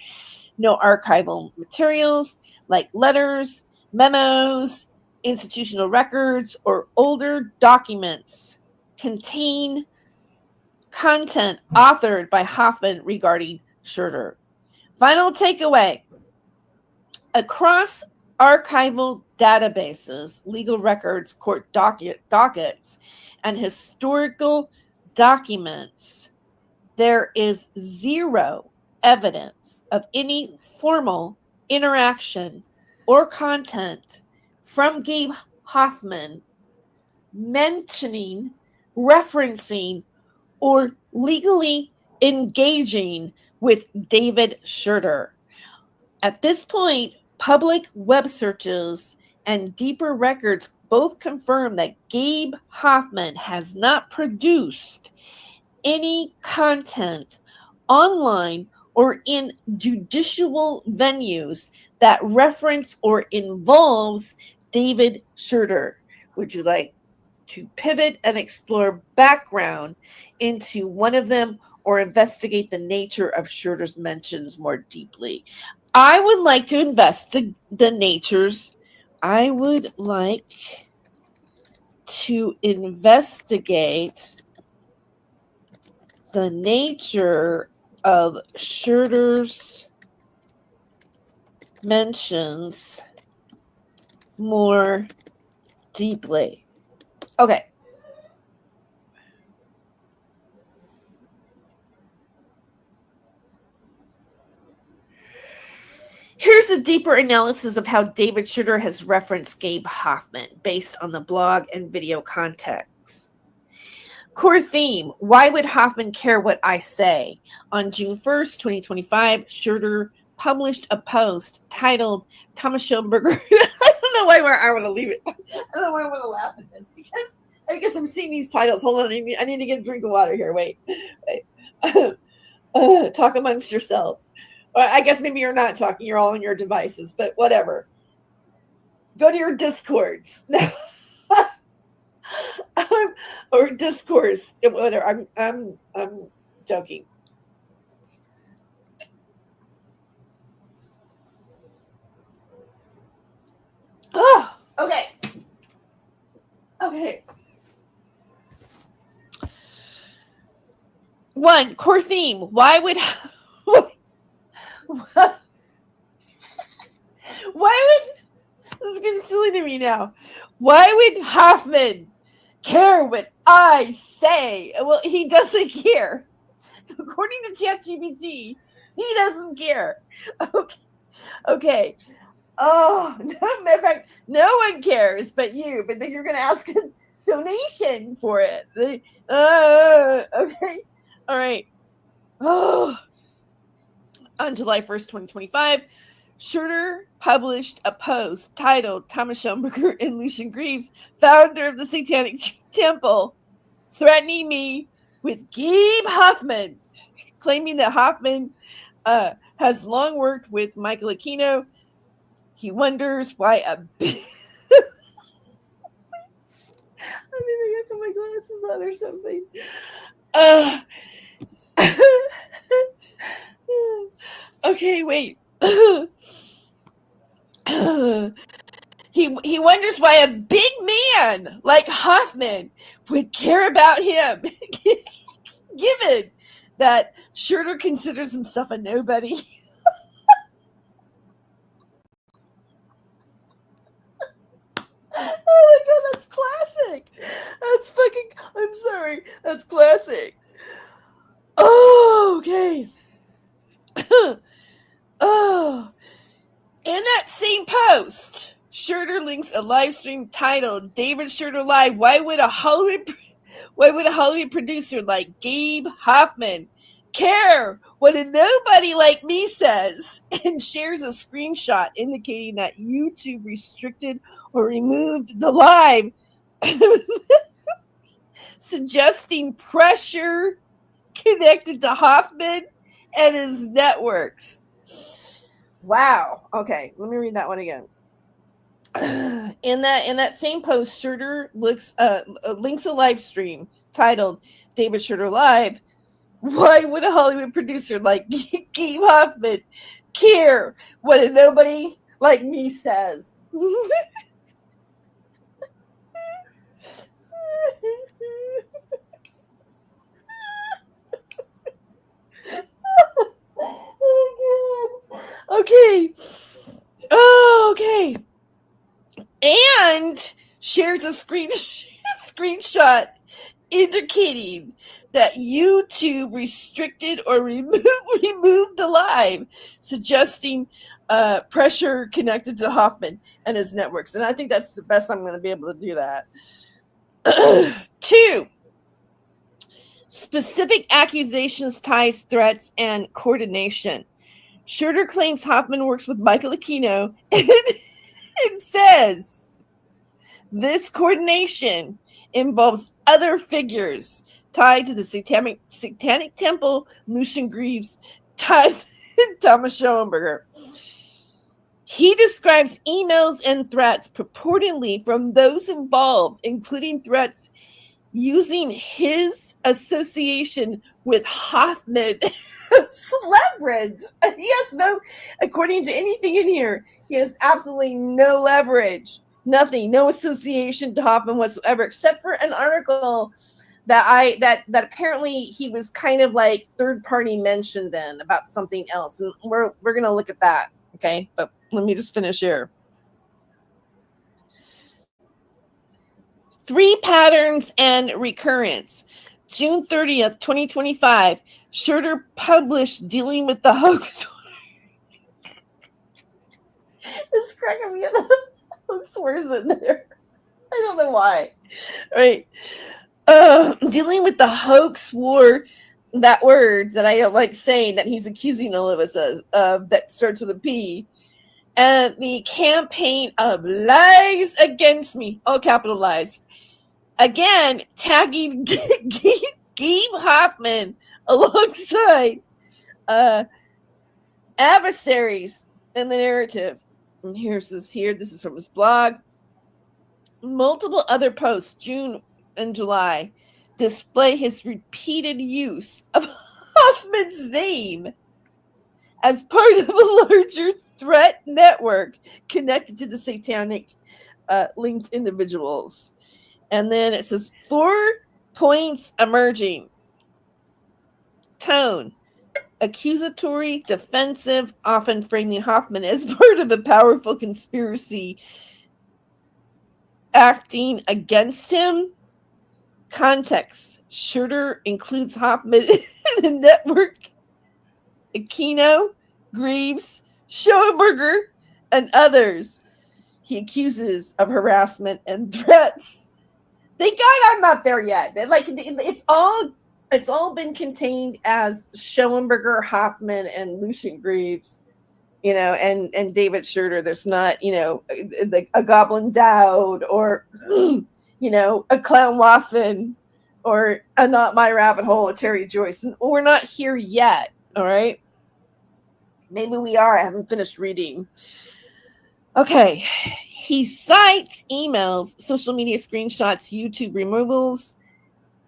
No archival materials like letters, memos, institutional records, or older documents contain content authored by Hoffman regarding Shurter. Final takeaway. Across archival databases, legal records, court dockets, and historical documents, there is zero evidence of any formal interaction or content from Gabe Hoffman mentioning, referencing, or legally engaging with David Shurter. At this point, public web searches and deeper records both confirm that Gabe Hoffman has not produced any content online or in judicial venues that reference or involves David Shurter. Would you like to pivot and explore background into one of them or investigate the nature of Shurter's mentions more deeply? I would like to the natures. I would like to investigate the nature of Shurter's mentions more deeply. Okay. Here's a deeper analysis of how David Shurter has referenced Gabe Hoffman based on the blog and video context. Core theme, why would Hoffman care what I say? On June 1st, 2025, Shurter published a post titled Thomas Schoenberger. I don't know why I want to leave it. I don't know why I want to laugh at this because I guess I'm seeing these titles. Hold on, I need to get a drink of water here. Wait. Talk amongst yourselves. I guess maybe you're not talking. You're all on your devices, but whatever. Go to your Discords. Or discourse, whatever. I'm joking. Oh, okay. Okay. One core theme. Why would this is getting silly to me now. Why would Hoffman care what I say? Well, he doesn't care. According to ChatGPT, he doesn't care. Okay. Oh, matter of fact, no one cares but you. But then you're going to ask a donation for it. Okay. All right. Oh. On July 1st, 2025, Shurter published a post titled Thomas Schoenberger and Lucian Greaves, founder of the Satanic Temple, threatening me with Gabe Hoffman, claiming that Hoffman has long worked with Michael Aquino. He wonders why a I maybe I got my glasses on or something. Okay, wait. He wonders why a big man like Hoffman would care about him, given that Shurter considers himself a nobody. Oh my god, that's classic. That's fucking, I'm sorry, that's classic. Oh, okay. Oh, in that same post, Shurter links a live stream titled David Shurter Live. Why would a Hollywood producer like Gabe Hoffman care what a nobody like me says? And shares a screenshot indicating that YouTube restricted or removed the live, suggesting pressure connected to Hoffman and his networks. Wow. Okay, let me read that one again. In that same post, Shurter links a live stream titled "David Shurter Live." Why would a Hollywood producer like Gabe Hoffman care what a nobody like me says? Okay. Oh, okay. And shares a screenshot indicating that YouTube restricted or removed the live, suggesting pressure connected to Hoffman and his networks. And I think that's the best I'm going to be able to do that. 2. Specific accusations, ties, threats, and coordination. Shurter claims Hoffman works with Michael Aquino and says this coordination involves other figures tied to the satanic temple, Lucian Greaves, Thomas Schoenberger. He describes emails and threats purportedly from those involved, including threats using his association with Hoffman as leverage. He has no, according to anything in here, he has absolutely no leverage. Nothing, no association to Hoffman whatsoever, except for an article that apparently he was kind of like third party mentioned then about something else, and we're gonna look at that. Okay, but let me just finish here. 3 patterns and recurrence. June 30th, 2025, Shurter published Dealing with the Hoax. It's cracking me up. Hoax words in there. I don't know why. Right. Dealing with the hoax war, that word that I don't like saying that he's accusing all of us of that starts with a P. And the campaign of lies against me, all capitalized. Again, tagging Gabe Hoffman alongside adversaries in the narrative. And here's this here. This is from his blog. Multiple other posts, June and July, display his repeated use of Hoffman's name as part of a larger threat network connected to the satanic linked individuals. And then it says 4 points emerging. Tone. Accusatory, defensive, often framing Hoffman as part of a powerful conspiracy acting against him. Context. Shurter includes Hoffman in the network. Aquino, Greaves, Schoenberger, and others he accuses of harassment and threats. Thank God I'm not there yet. Like it's all been contained as Schoenberger, Hoffman, and Lucian Greaves, and David Shurter. There's not, like a Goblin Dowd or, a Clown Waffen or a Not My Rabbit Hole, a Terry Joyce. And we're not here yet. All right. Maybe we are. I haven't finished reading. Okay. He cites emails, social media screenshots, YouTube removals,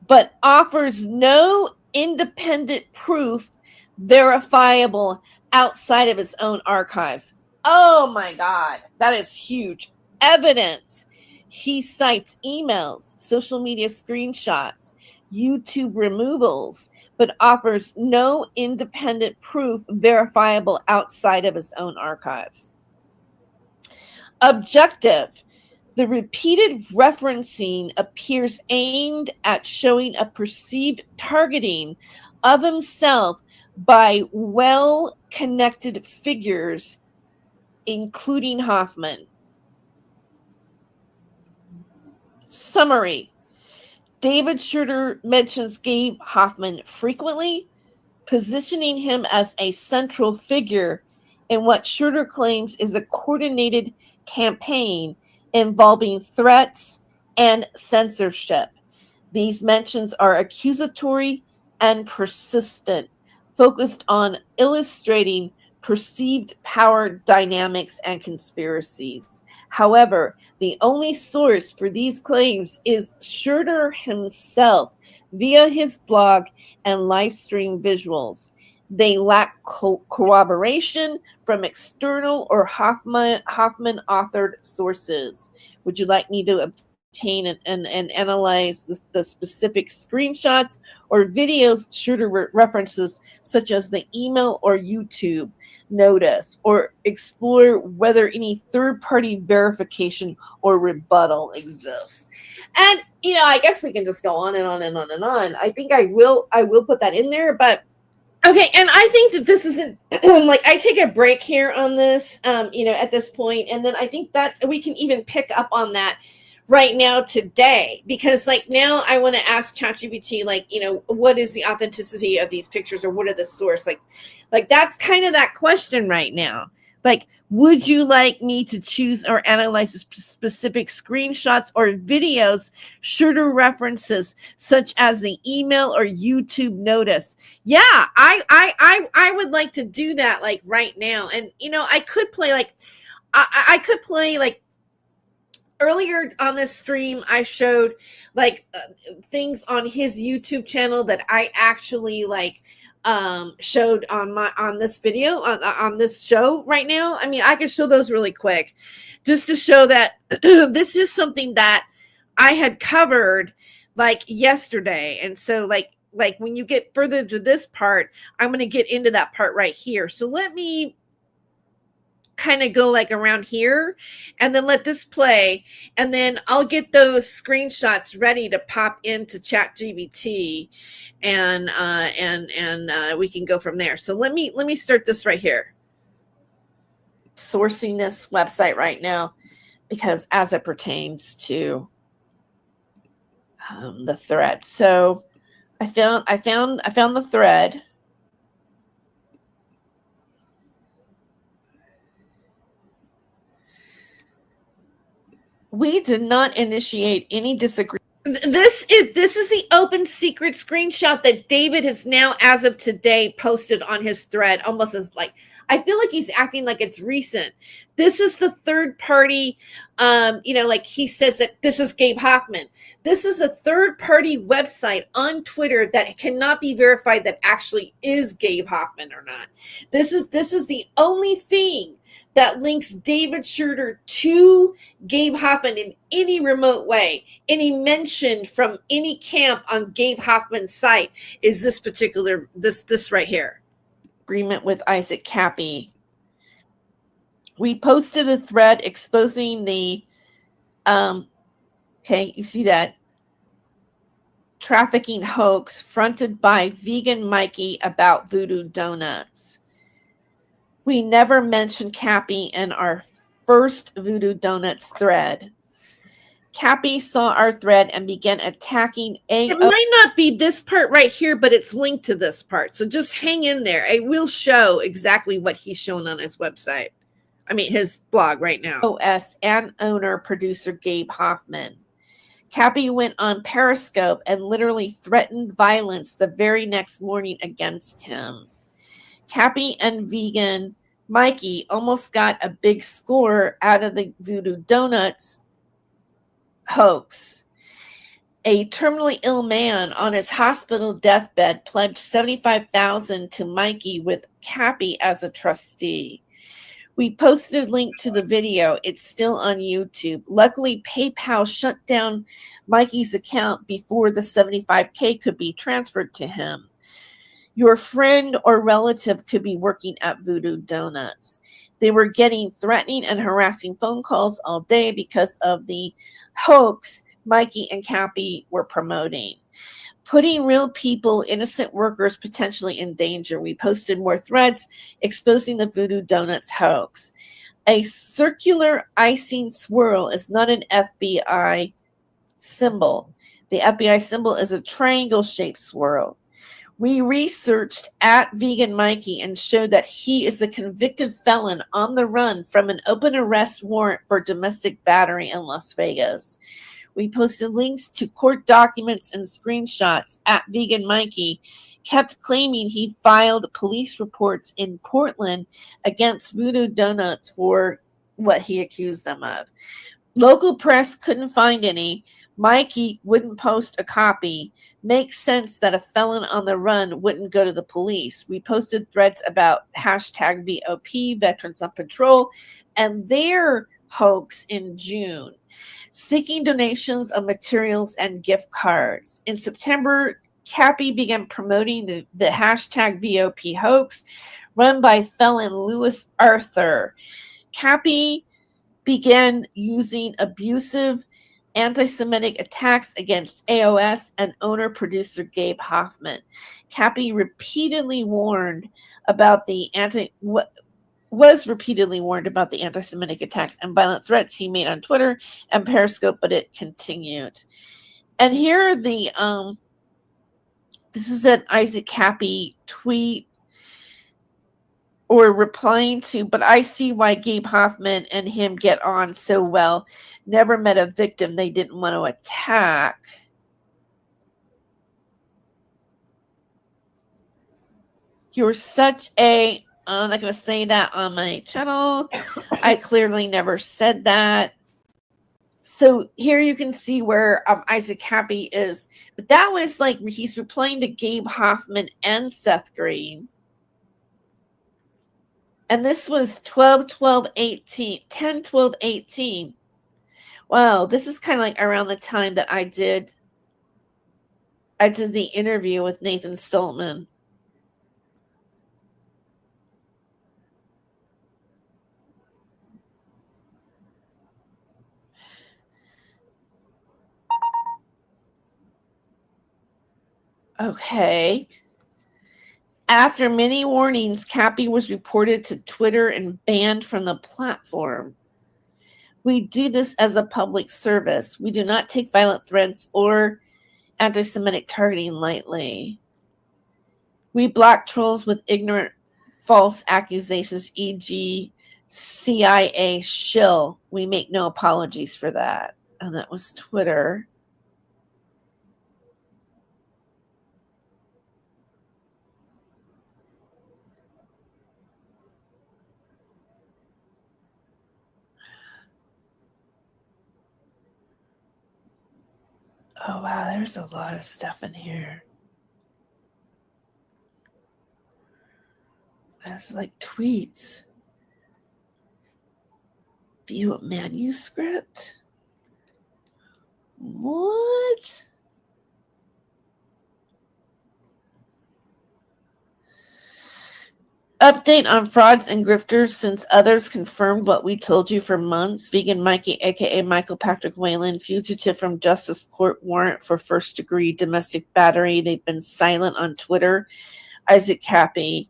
but offers no independent proof verifiable outside of his own archives. Oh my God. That is huge. Evidence. He cites emails, social media screenshots, YouTube removals, but offers no independent proof verifiable outside of his own archives. Objective. The repeated referencing appears aimed at showing a perceived targeting of himself by well-connected figures, including Hoffman. Summary. David Shurter mentions Gabe Hoffman frequently, positioning him as a central figure in what Shurter claims is a coordinated campaign involving threats and censorship. These mentions are accusatory and persistent, focused on illustrating perceived power dynamics and conspiracies. However, the only source for these claims is Shurter himself via his blog and live stream visuals. They lack corroboration from external or Hoffman authored sources. Would you like me to obtain and analyze the specific screenshots or videos Shurter references, such as the email or YouTube notice, or explore whether any third-party verification or rebuttal exists? And I guess we can just go on and on and on and on. I think I will put that in there, but okay. And I think that this isn't like, I take a break here on this, at this point, and then I think that we can even pick up on that right now today, because like now I want to ask ChatGPT, like, what is the authenticity of these pictures, or what are the source? Like that's kind of that question right now. Like, would you like me to choose or analyze specific screenshots or videos Shurter references, such as the email or YouTube notice? Yeah, I would like to do that, like right now. And I could play like I could play like earlier on this stream. I showed like things on his YouTube channel that I actually like showed on this video on this show right now. I mean, I can show those really quick just to show that this is something that I had covered like yesterday. And so like when you get further to this part, I'm going to get into that part right here. So let me kind of go like around here and then let this play, and then I'll get those screenshots ready to pop into ChatGPT, and we can go from there. So let me start this right here. Sourcing this website right now, because as it pertains to the thread. So I found the thread. We did not initiate any disagreement. This is the open secret screenshot that David has now, as of today, posted on his thread, almost as like, I feel like he's acting like it's recent. This is the third party, like he says that this is Gabe Hoffman. This is a third party website on Twitter that cannot be verified that actually is Gabe Hoffman or not. This is the only thing that links David Shurter to Gabe Hoffman in any remote way. Any mention from any camp on Gabe Hoffman's site is this particular, this right here. Agreement with Isaac Cappy. We posted a thread exposing the, okay, you see that, trafficking hoax fronted by Vegan Mikey about Voodoo Donuts. We never mentioned Cappy in our first Voodoo Donuts thread. Cappy saw our thread and began attacking It might not be this part right here, but it's linked to this part. So just hang in there. I will show exactly what he's shown on his website. I mean, his blog right now. OS and owner producer Gabe Hoffman. Cappy went on Periscope and literally threatened violence the very next morning against him. Cappy and Vegan Mikey almost got a big score out of the Voodoo Donuts hoax. A terminally ill man on his hospital deathbed pledged $75,000 to Mikey with Cappy as a trustee. We posted a link to the video. It's still on YouTube. Luckily, PayPal shut down Mikey's account before the $75K could be transferred to him. Your friend or relative could be working at Voodoo Donuts. They were getting threatening and harassing phone calls all day because of the hoax Mikey and Cappy were promoting, putting real people, innocent workers, potentially in danger. We posted more threads exposing the Voodoo Donuts hoax. A circular icing swirl is not an FBI symbol. The FBI symbol is a triangle-shaped swirl. We researched at Vegan Mikey and showed that he is a convicted felon on the run from an open arrest warrant for domestic battery in Las Vegas. We posted links to court documents and screenshots at Vegan Mikey kept claiming he filed police reports in Portland against Voodoo Donuts for what he accused them of. Local press couldn't find any. Mikey wouldn't post a copy. Makes sense that a felon on the run wouldn't go to the police. We posted threads about hashtag VOP, Veterans on Patrol, and their hoax in June, seeking donations of materials and gift cards. In September, Cappy began promoting the hashtag VOP hoax run by felon Louis Arthur. Cappy began using abusive anti-Semitic attacks against AOS and owner-producer Gabe Hoffman. Cappy repeatedly warned about the anti-Semitic attacks and violent threats he made on Twitter and Periscope, but it continued. And here are the this is an Isaac Cappy tweet or replying to, but I see why Gabe Hoffman and him get on so well. Never met a victim they didn't want to attack. You're such a... I'm not going to say that on my channel. I clearly never said that. So here you can see where Isaac Cappy is. But that was like he's replying to Gabe Hoffman and Seth Green. And this was 10/12/18. Wow, this is kind of like around the time that I did the interview with Nathan Stoltman. Okay. After many warnings, Cappy was reported to Twitter and banned from the platform. We do this as a public service. We do not take violent threats or anti-Semitic targeting lightly. We block trolls with ignorant, false accusations, e.g. CIA shill. We make no apologies for that. And that was Twitter. Oh, wow, there's a lot of stuff in here. That's like tweets. View a manuscript? What? Update on frauds and grifters since others confirmed what we told you for months. Vegan Mikey, a.k.a. Michael Patrick Whalen, fugitive from justice court warrant for first-degree domestic battery. They've been silent on Twitter. Isaac Cappy,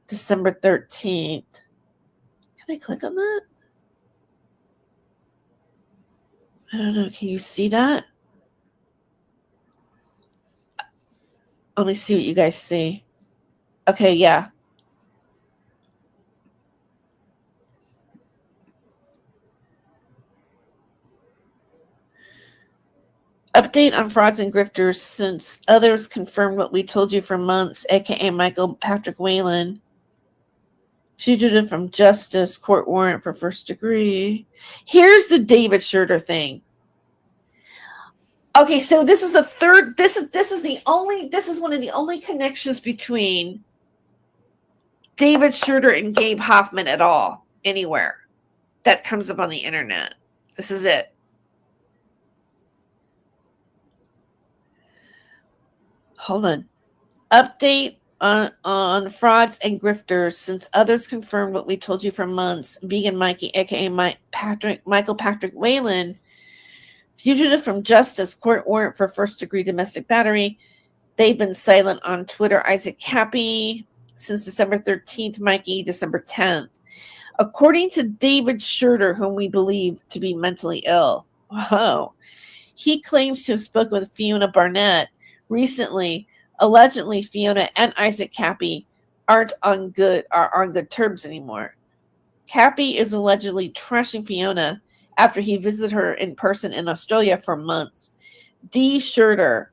December 13th. Can I click on that? I don't know. Can you see that? Let me see what you guys see. Okay, yeah. Update on frauds and grifters since others confirmed what we told you for months, a.k.a. Michael Patrick Whalen. Fugitive from justice, court warrant for first degree. Here's the David Shurter thing. Okay, so this is a third. This is one of the only connections between David Shurter and Gabe Hoffman at all, anywhere that comes up on the internet. This is it. Hold on. Update on frauds and grifters since others confirmed what we told you for months. Vegan Mikey, a.k.a. Michael Patrick Whalen, fugitive from justice, court warrant for first-degree domestic battery. They've been silent on Twitter. Isaac Cappy since December 13th. Mikey, December 10th. According to David Shurter, whom we believe to be mentally ill. Wow. He claims to have spoken with Fiona Barnett recently. Allegedly, Fiona and Isaac Cappy are on good terms anymore. Cappy is allegedly trashing Fiona after he visited her in person in Australia for months. D. Shurter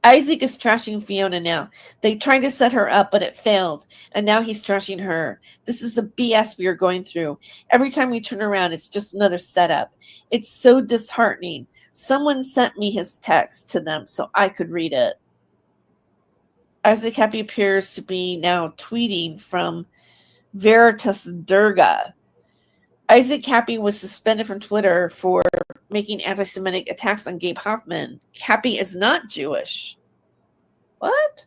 Isaac is trashing Fiona now. They tried to set her up, but it failed. And now he's trashing her. This is the BS we are going through. Every time we turn around, it's just another setup. It's so disheartening. Someone sent me his text to them so I could read it. Isaac Happy appears to be now tweeting from Veritas Durga. Isaac Happy was suspended from Twitter for making anti-Semitic attacks on Gabe Hoffman. Happy is not Jewish. What?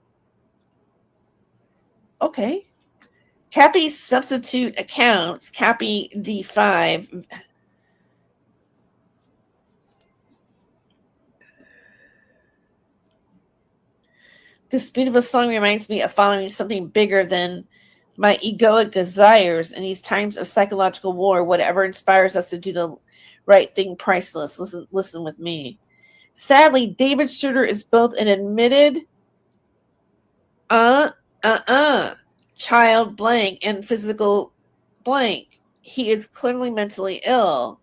Okay. Happy's substitute accounts, Happy D5. This beautiful song reminds me of following something bigger than my egoic desires in these times of psychological war. Whatever inspires us to do the right thing, priceless. Listen with me. Sadly, David Shurter is both an admitted child blank and physical blank. He is clearly mentally ill.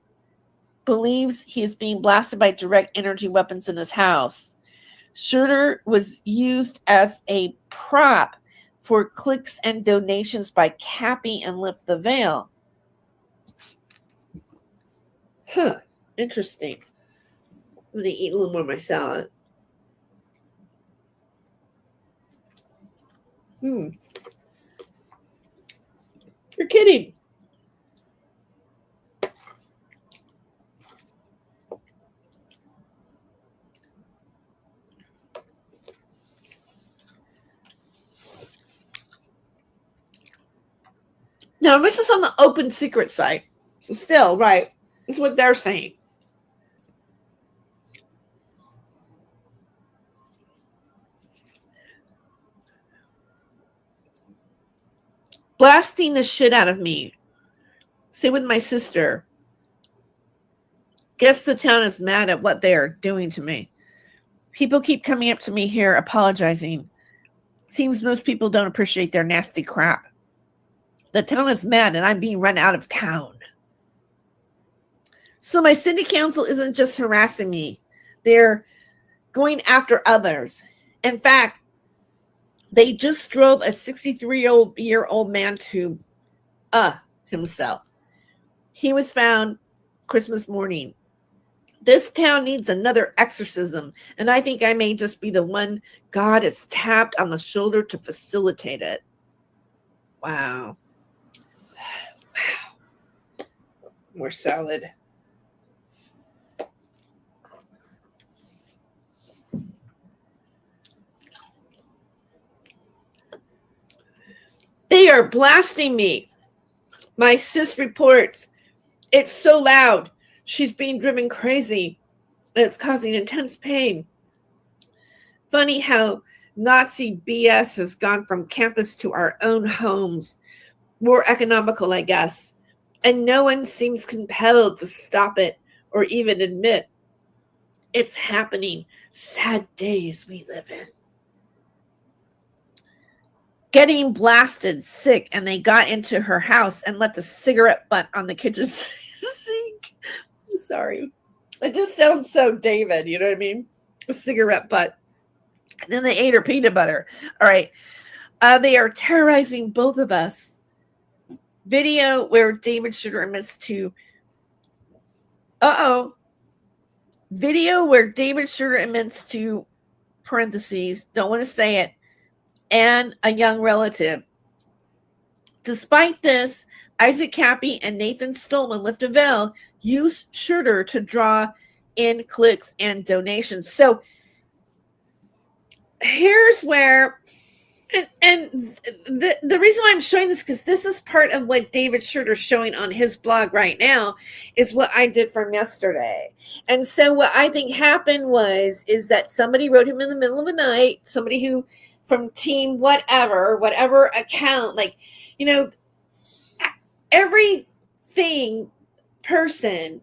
Believes he is being blasted by direct energy weapons in his house. Shurter was used as a prop for clicks and donations by Cappy and Lift the Veil. Huh. Interesting. I'm going to eat a little more of my salad. You're kidding. Now, this is on the open secret site. So still, right, this is what they're saying. Blasting the shit out of me. Same with my sister. Guess the town is mad at what they are doing to me. People keep coming up to me here apologizing. Seems most people don't appreciate their nasty crap. The town is mad and I'm being run out of town. So my city council isn't just harassing me. They're going after others. In fact, they just drove a 63-year-old man to himself. He was found Christmas morning. This town needs another exorcism, and I think I may just be the one God has tapped on the shoulder to facilitate it. Wow. Wow. More salad. They are blasting me. My sis reports, it's so loud. She's being driven crazy. And it's causing intense pain. Funny how Nazi BS has gone from campus to our own homes. More economical, I guess. And no one seems compelled to stop it or even admit it's happening. Sad days we live in. Getting blasted, sick, and they got into her house and left a cigarette butt on the kitchen sink. I'm sorry. It just sounds so David, you know what I mean? A cigarette butt. And then they ate her peanut butter. All right. They are terrorizing both of us. Video where David Shurter admits to... Video where David Shurter admits to, parentheses, don't want to say it, and a young relative. Despite this, Isaac Cappy and Nathan Stolman Lift a Veil used Shurter to draw in clicks and donations. So here's where, and the reason why I'm showing this, because this is part of what David Shurter's showing on his blog right now, is what I did from yesterday. And so what I think happened is that somebody wrote him in the middle of the night, somebody who from team whatever account, like, you know, everything person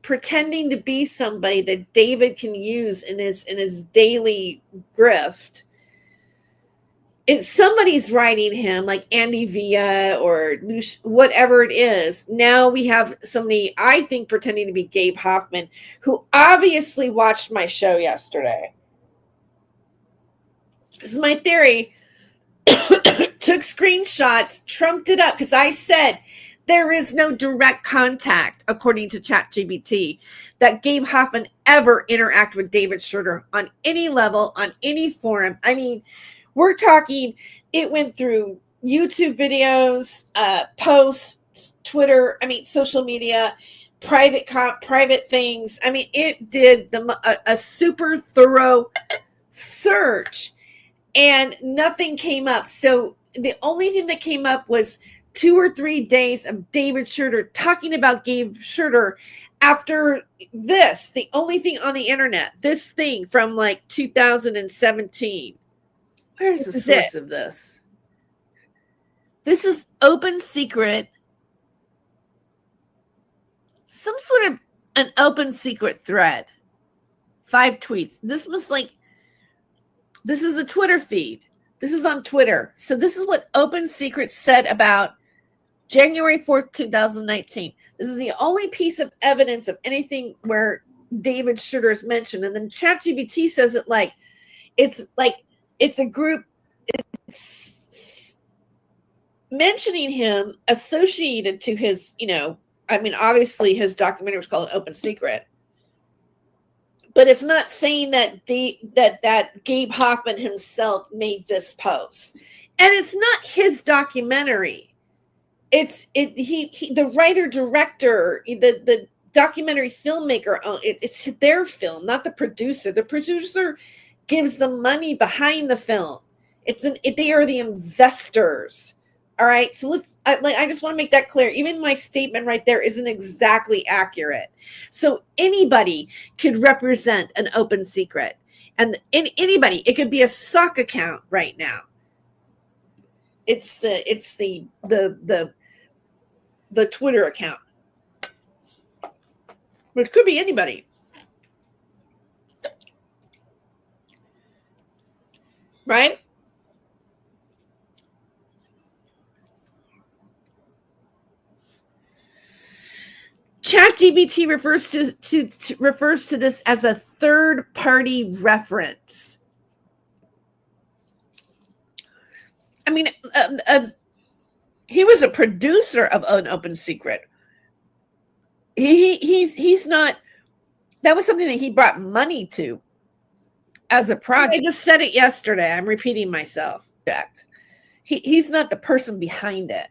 pretending to be somebody that David can use in his daily grift. It's somebody's writing him, like Andy Villa or whatever it is. Now we have somebody, I think, pretending to be Gabe Hoffman, who obviously watched my show yesterday. This is my theory. Took screenshots, trumped it up, because I said there is no direct contact, according to ChatGPT, that Gabe Hoffman ever interacted with David Shurter on any level, on any forum. I mean, we're talking, it went through YouTube videos, posts, Twitter, I mean, social media, private things. I mean, it did a super thorough search, and nothing came up. So the only thing that came up was 2 or 3 days of David Shurter talking about Gabe Shurter after this. The only thing on the internet, this thing from like 2017. Where's the source of this? This is open secret. Some sort of an open secret thread. 5 tweets. This is a Twitter feed. This is on Twitter. So this is what Open Secret said about January 4th, 2019. This is the only piece of evidence of anything where David Shurter is mentioned. And then ChatGPT says it like it's a group, it's mentioning him associated to his, I mean, obviously his documentary was called Open Secret. But it's not saying that that Gabe Hoffman himself made this post, and it's not his documentary. It's the writer director, the documentary filmmaker. It's their film, not the producer. The producer gives the money behind the film. They are the investors. All right, so I just want to make that clear. Even my statement right there isn't exactly accurate. So anybody could represent an open secret, and anybody, it could be a sock account right now. It's the Twitter account, but it could be anybody, right? ChatGPT refers to this as a third-party reference. I mean, he was a producer of an Open Secret. He's not. That was something that he brought money to as a project. I just said it yesterday. I'm repeating myself. He's not the person behind it.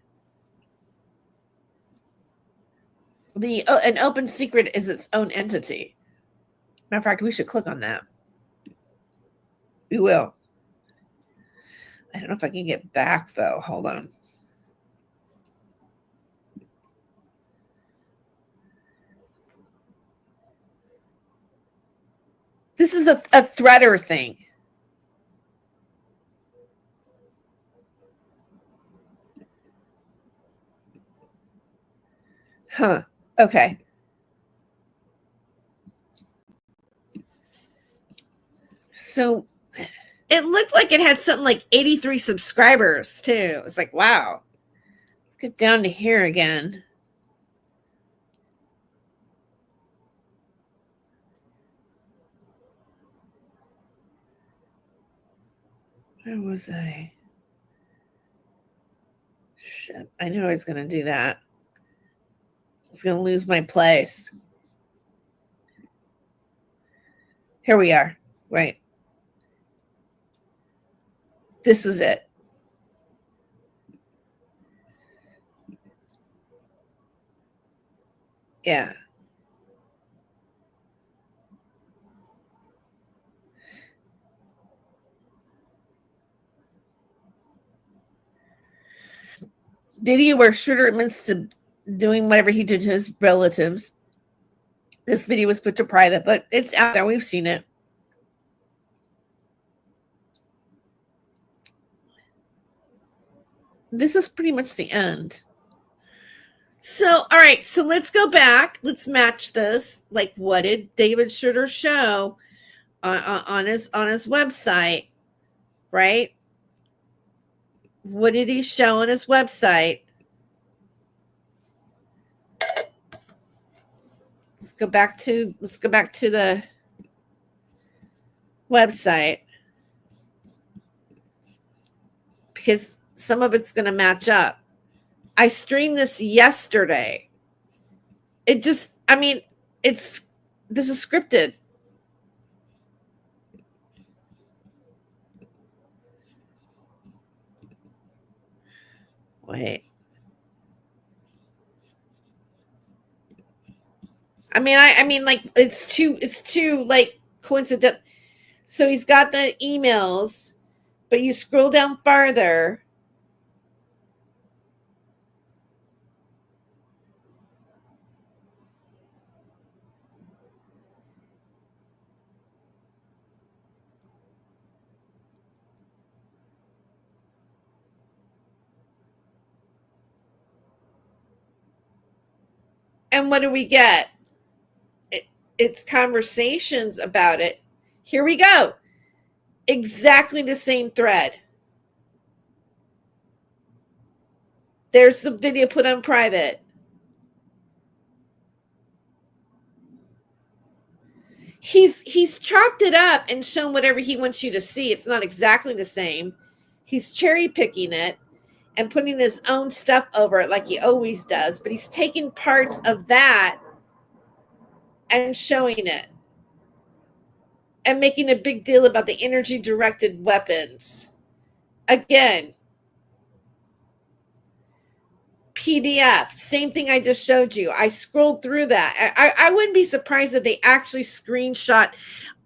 An Open Secret is its own entity. Matter of fact, we should click on that. We will. I don't know if I can get back, though. Hold on. This is a threader thing. Huh. Okay. So it looked like it had something like 83 subscribers, too. It's like, wow. Let's get down to here again. Where was I? Shit. I knew I was going to do that. I was going to lose my place. Here we are. Right. This is it. Yeah. Video where Shurter admits to doing whatever he did to his relatives. This video was put to private, but it's out there. We've seen it. This is pretty much the end. So, all right. So let's go back. Let's match this. Like, what did David Shurter show on his website? Right? What did he show on his website? Let's go back to the website. because some of it's going to match up. I streamed this yesterday. It just, I mean, this is scripted. Wait. I mean, like it's too like coincident. So he's got the emails, but you scroll down farther. And what do we get? It's conversations about it. Here we go. Exactly the same thread. There's the video put on private. He's chopped it up and shown whatever he wants you to see. It's not exactly the same. He's cherry picking it and putting his own stuff over it like he always does, but he's taking parts of that and showing it and making a big deal about the energy directed weapons. Again, PDF, same thing I just showed you. I scrolled through that. I wouldn't be surprised if they actually screenshot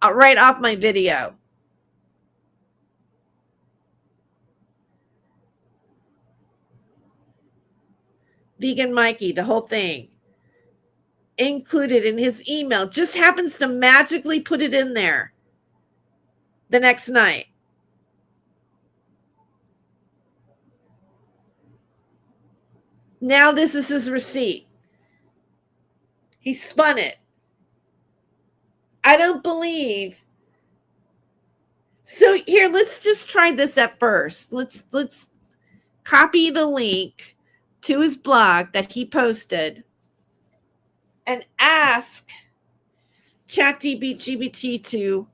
right off my video. Vegan Mikey, the whole thing included in his email, just happens to magically put it in there the next night. Now this is his receipt. He spun it. I don't believe. So here, let's just try this at first. Let's copy the link to his blog that he posted and ask ChatGPT to,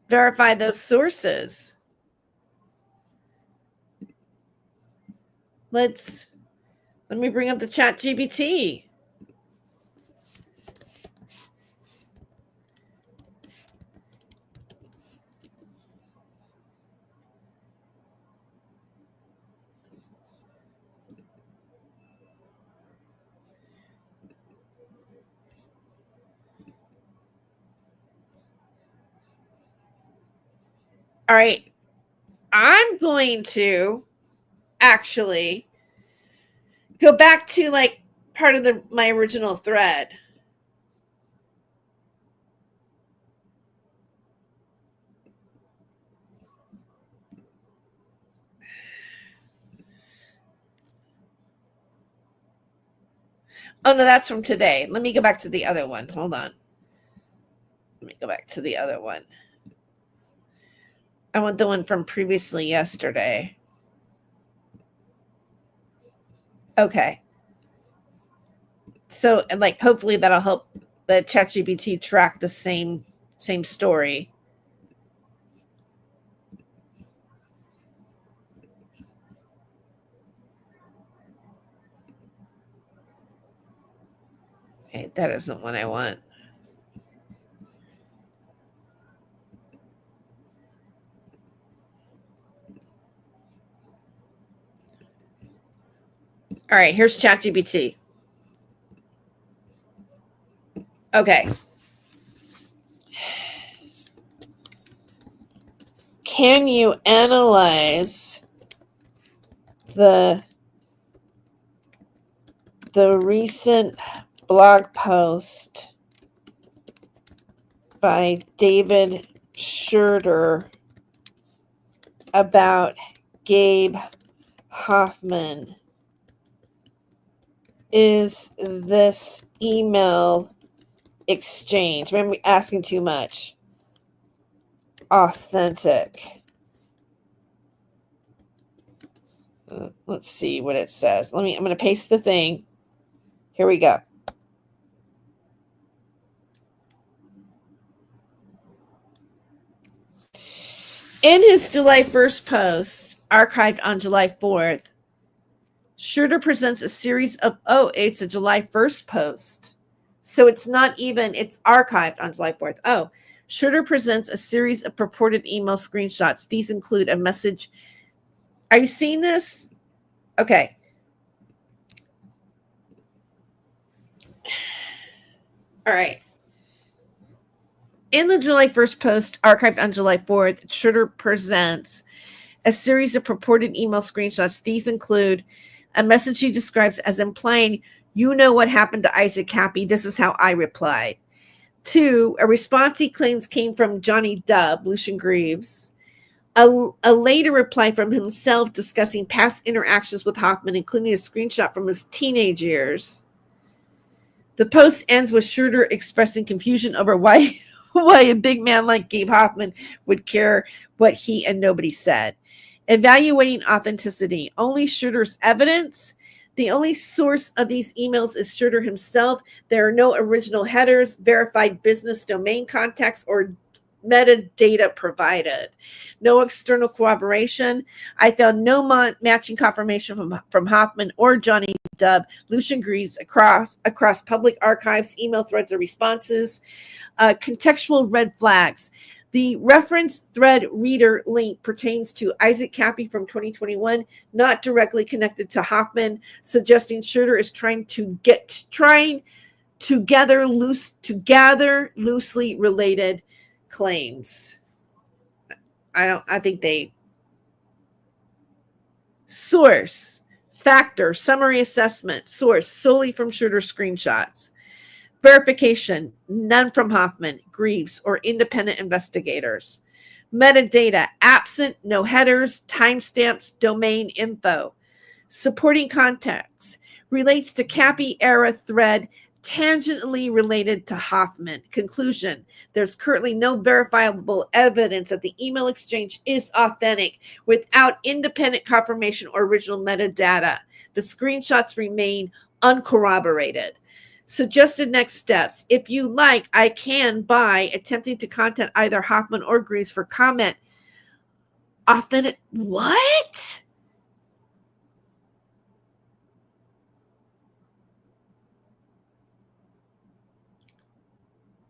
verify those sources. Let me bring up the ChatGPT. All right. I'm going to actually go back to like part of my original thread. Oh no, that's from today. Let me go back to the other one. Hold on. Let me go back to the other one. I want the one from previously yesterday. Okay. So, and like, hopefully that'll help the ChatGPT track the same story. Okay, that isn't what I want. All right, here's ChatGPT. Okay. Can you analyze the recent blog post by David Shurter about Gabe Hoffman? Is this email exchange, maybe asking too much, authentic? Let's see what it says. I'm going to paste the thing. Here we go. In his July 1st post, archived on July 4th, Shurter presents a series of, it's a July 1st post. So it's not even, it's archived on July 4th. Shurter presents a series of purported email screenshots. These include a message. Are you seeing this? Okay. All right. In the July 1st post, archived on July 4th, Shurter presents a series of purported email screenshots. These include a message he describes as implying, you know what happened to Isaac Cappy. This is how I replied. 2, a response he claims came from Johnny Dubb, Lucian Greaves. A later reply from himself discussing past interactions with Hoffman, including a screenshot from his teenage years. The post ends with Shurter expressing confusion over why a big man like Gabe Hoffman would care what he and nobody said. Evaluating authenticity. Only Shurter's evidence. The only source of these emails is Shurter himself. There are no original headers, verified business domain contacts, or metadata provided. No external corroboration. I found no matching confirmation from Hoffman or Johnny Dubb, Lucian Greaves across public archives, email threads, or responses. Contextual red flags. The reference thread reader link pertains to Isaac Cappy from 2021, not directly connected to Hoffman, suggesting Shurter is trying to gather loosely related claims. Source, factor, summary assessment, source solely from Shurter screenshots. Verification, none from Hoffman, Greaves, or independent investigators. Metadata, absent, no headers, timestamps, domain info. Supporting context, relates to Cappy era thread tangentially related to Hoffman. Conclusion, there's currently no verifiable evidence that the email exchange is authentic without independent confirmation or original metadata. The screenshots remain uncorroborated. Suggested next steps. If you like, I can, by attempting to contact either Hoffman or Greaves for comment. Authentic. What?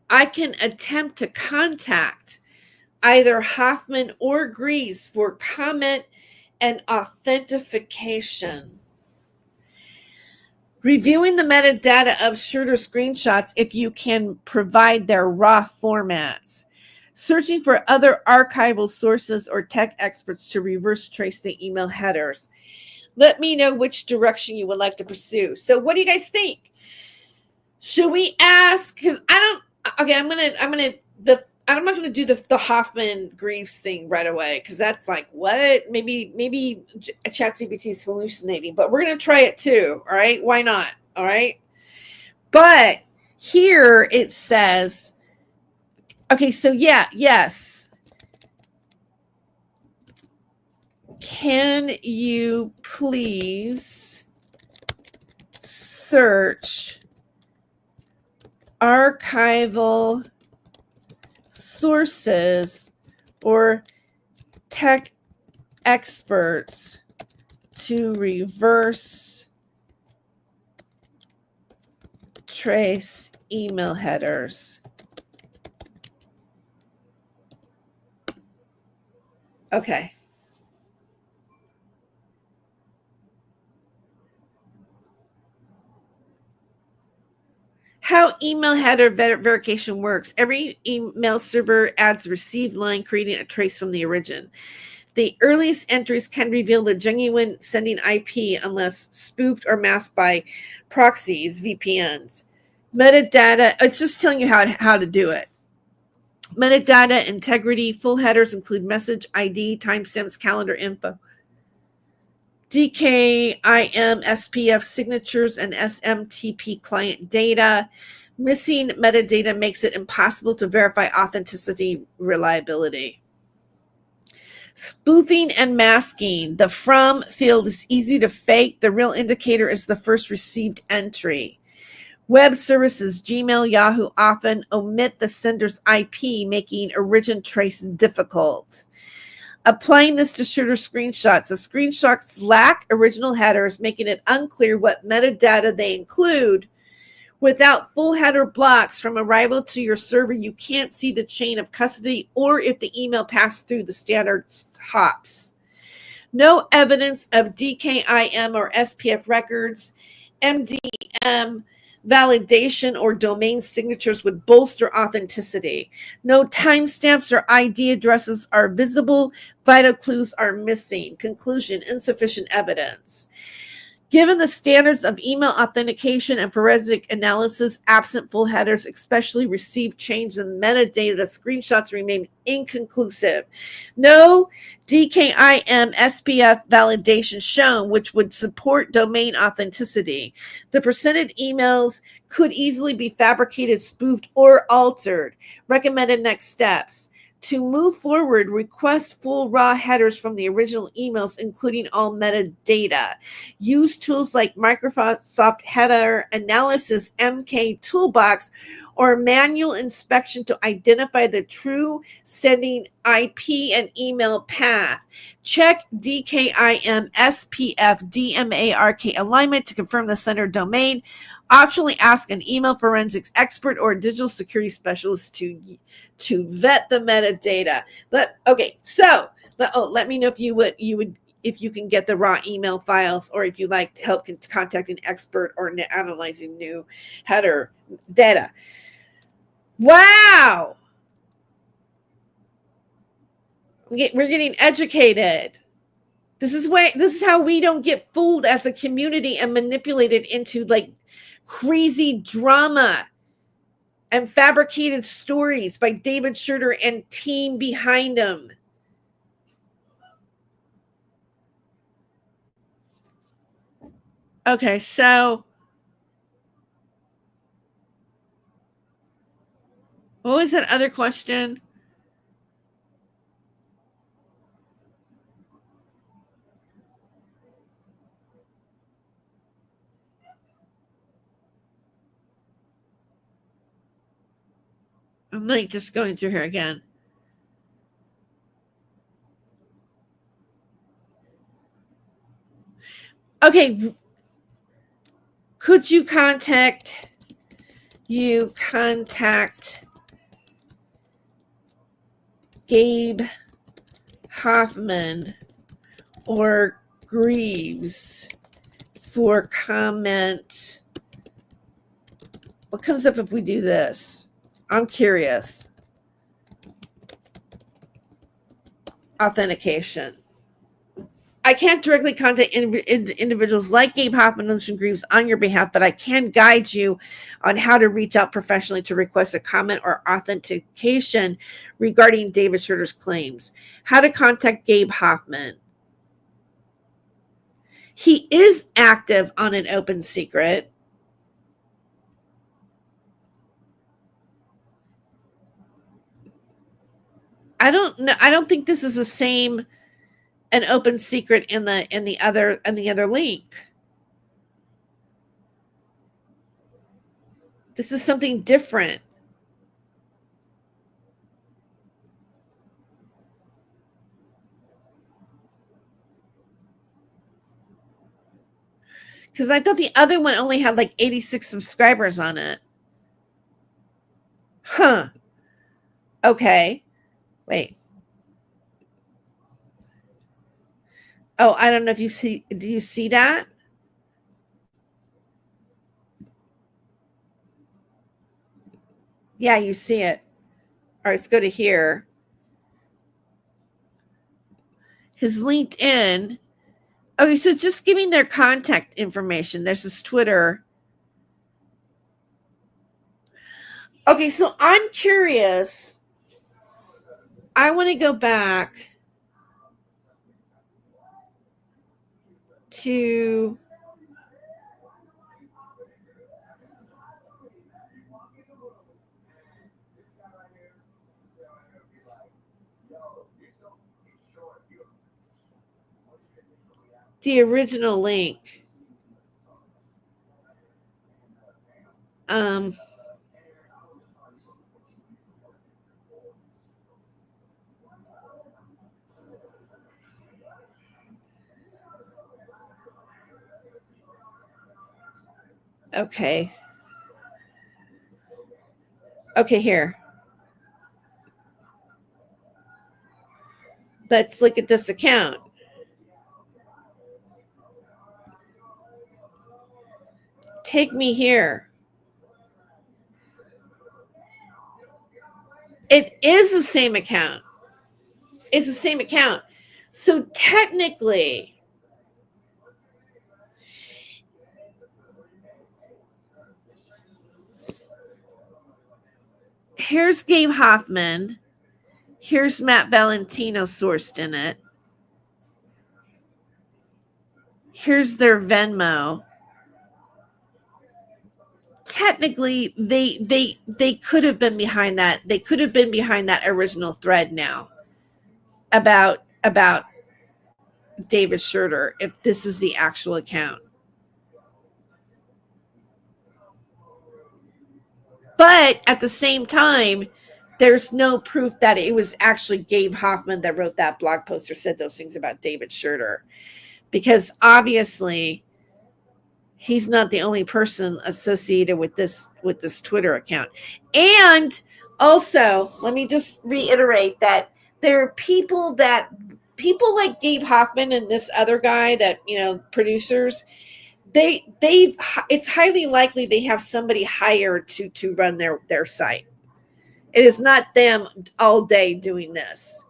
I can attempt to contact either Hoffman or Greaves for comment and authentication. Reviewing the metadata of Shurter screenshots if you can provide their raw formats. Searching for other archival sources or tech experts to reverse trace the email headers. Let me know which direction you would like to pursue. So what do you guys think? Should we ask? Because I'm not gonna do the Hoffman Greaves thing right away, because that's like, what? Maybe ChatGPT is hallucinating, but we're gonna try it too. All right, why not? All right, but here it says, okay, so yes. Can you please search archival sources or tech experts to reverse trace email headers? Okay. How email header verification works. Every email server adds a received line, creating a trace from the origin. The earliest entries can reveal the genuine sending IP unless spoofed or masked by proxies, VPNs. Metadata, it's just telling you how to do it. Metadata integrity, full headers include message ID, timestamps, calendar info. DKIM, SPF signatures, and SMTP client data. Missing metadata makes it impossible to verify authenticity, reliability. Spoofing and masking. The from field is easy to fake. The real indicator is the first received entry. Web services, Gmail, Yahoo, often omit the sender's IP, making origin trace difficult. Applying this to Shurter screenshots, the screenshots lack original headers, making it unclear what metadata they include. Without full header blocks from arrival to your server, you can't see the chain of custody or if the email passed through the standard hops. No evidence of DKIM or SPF records, MDM validation, or domain signatures would bolster authenticity. No timestamps or ID addresses are visible. Vital clues are missing. Conclusion: insufficient evidence. Given the standards of email authentication and forensic analysis, absent full headers, especially received change in metadata, the screenshots remain inconclusive. No DKIM SPF validation shown, which would support domain authenticity. The presented emails could easily be fabricated, spoofed, or altered. Recommended next steps. To move forward, request full raw headers from the original emails, including all metadata. Use tools like Microsoft Header Analysis MK Toolbox or manual inspection to identify the true sending IP and email path. Check DKIM SPF DMARK alignment to confirm the sender domain. Optionally ask an email forensics expert or a digital security specialist to vet the metadata. Let me know if you would if you can get the raw email files, or if you'd like to help contact an expert or analyzing new header data. Wow, we're getting educated. This is how we don't get fooled as a community and manipulated into like crazy drama and fabricated stories by David Shurter and team behind him. Okay, so what was that other question? I'm like just going through here again. Okay, could you contact Gabe Hoffman or Greaves for comment? What comes up if we do this? I'm curious. Authentication. I can't directly contact individuals like Gabe Hoffman and Greaves on your behalf, but I can guide you on how to reach out professionally to request a comment or authentication regarding David Shurter's claims. How to contact Gabe Hoffman. He is active on an open secret. I don't know. I don't think this is the same an open secret in the other link. This is something different. Because I thought the other one only had like 86 subscribers on it. Huh. Okay. Wait. Oh, I don't know if you see. Do you see that? Yeah, you see it. All right, let's go to here. His LinkedIn. Okay, so it's just giving their contact information. There's his Twitter. Okay, so I'm curious. I want to go back to the original link. Um, Okay. Okay, here. Let's look at this account. Take me here. It is the same account. It's the same account. So technically, here's Gabe Hoffman. Here's Matt Valentino sourced in it. Here's their Venmo. Technically, they could have been behind that. They could have been behind that original thread now about David Shurter if this is the actual account. But at the same time, there's no proof that it was actually Gabe Hoffman that wrote that blog post or said those things about David Shurter, because obviously he's not the only person associated with this Twitter account. And also, let me just reiterate that there are people like Gabe Hoffman and this other guy that, producers, it's highly likely they have somebody hired to run their site. It is not them all day doing this,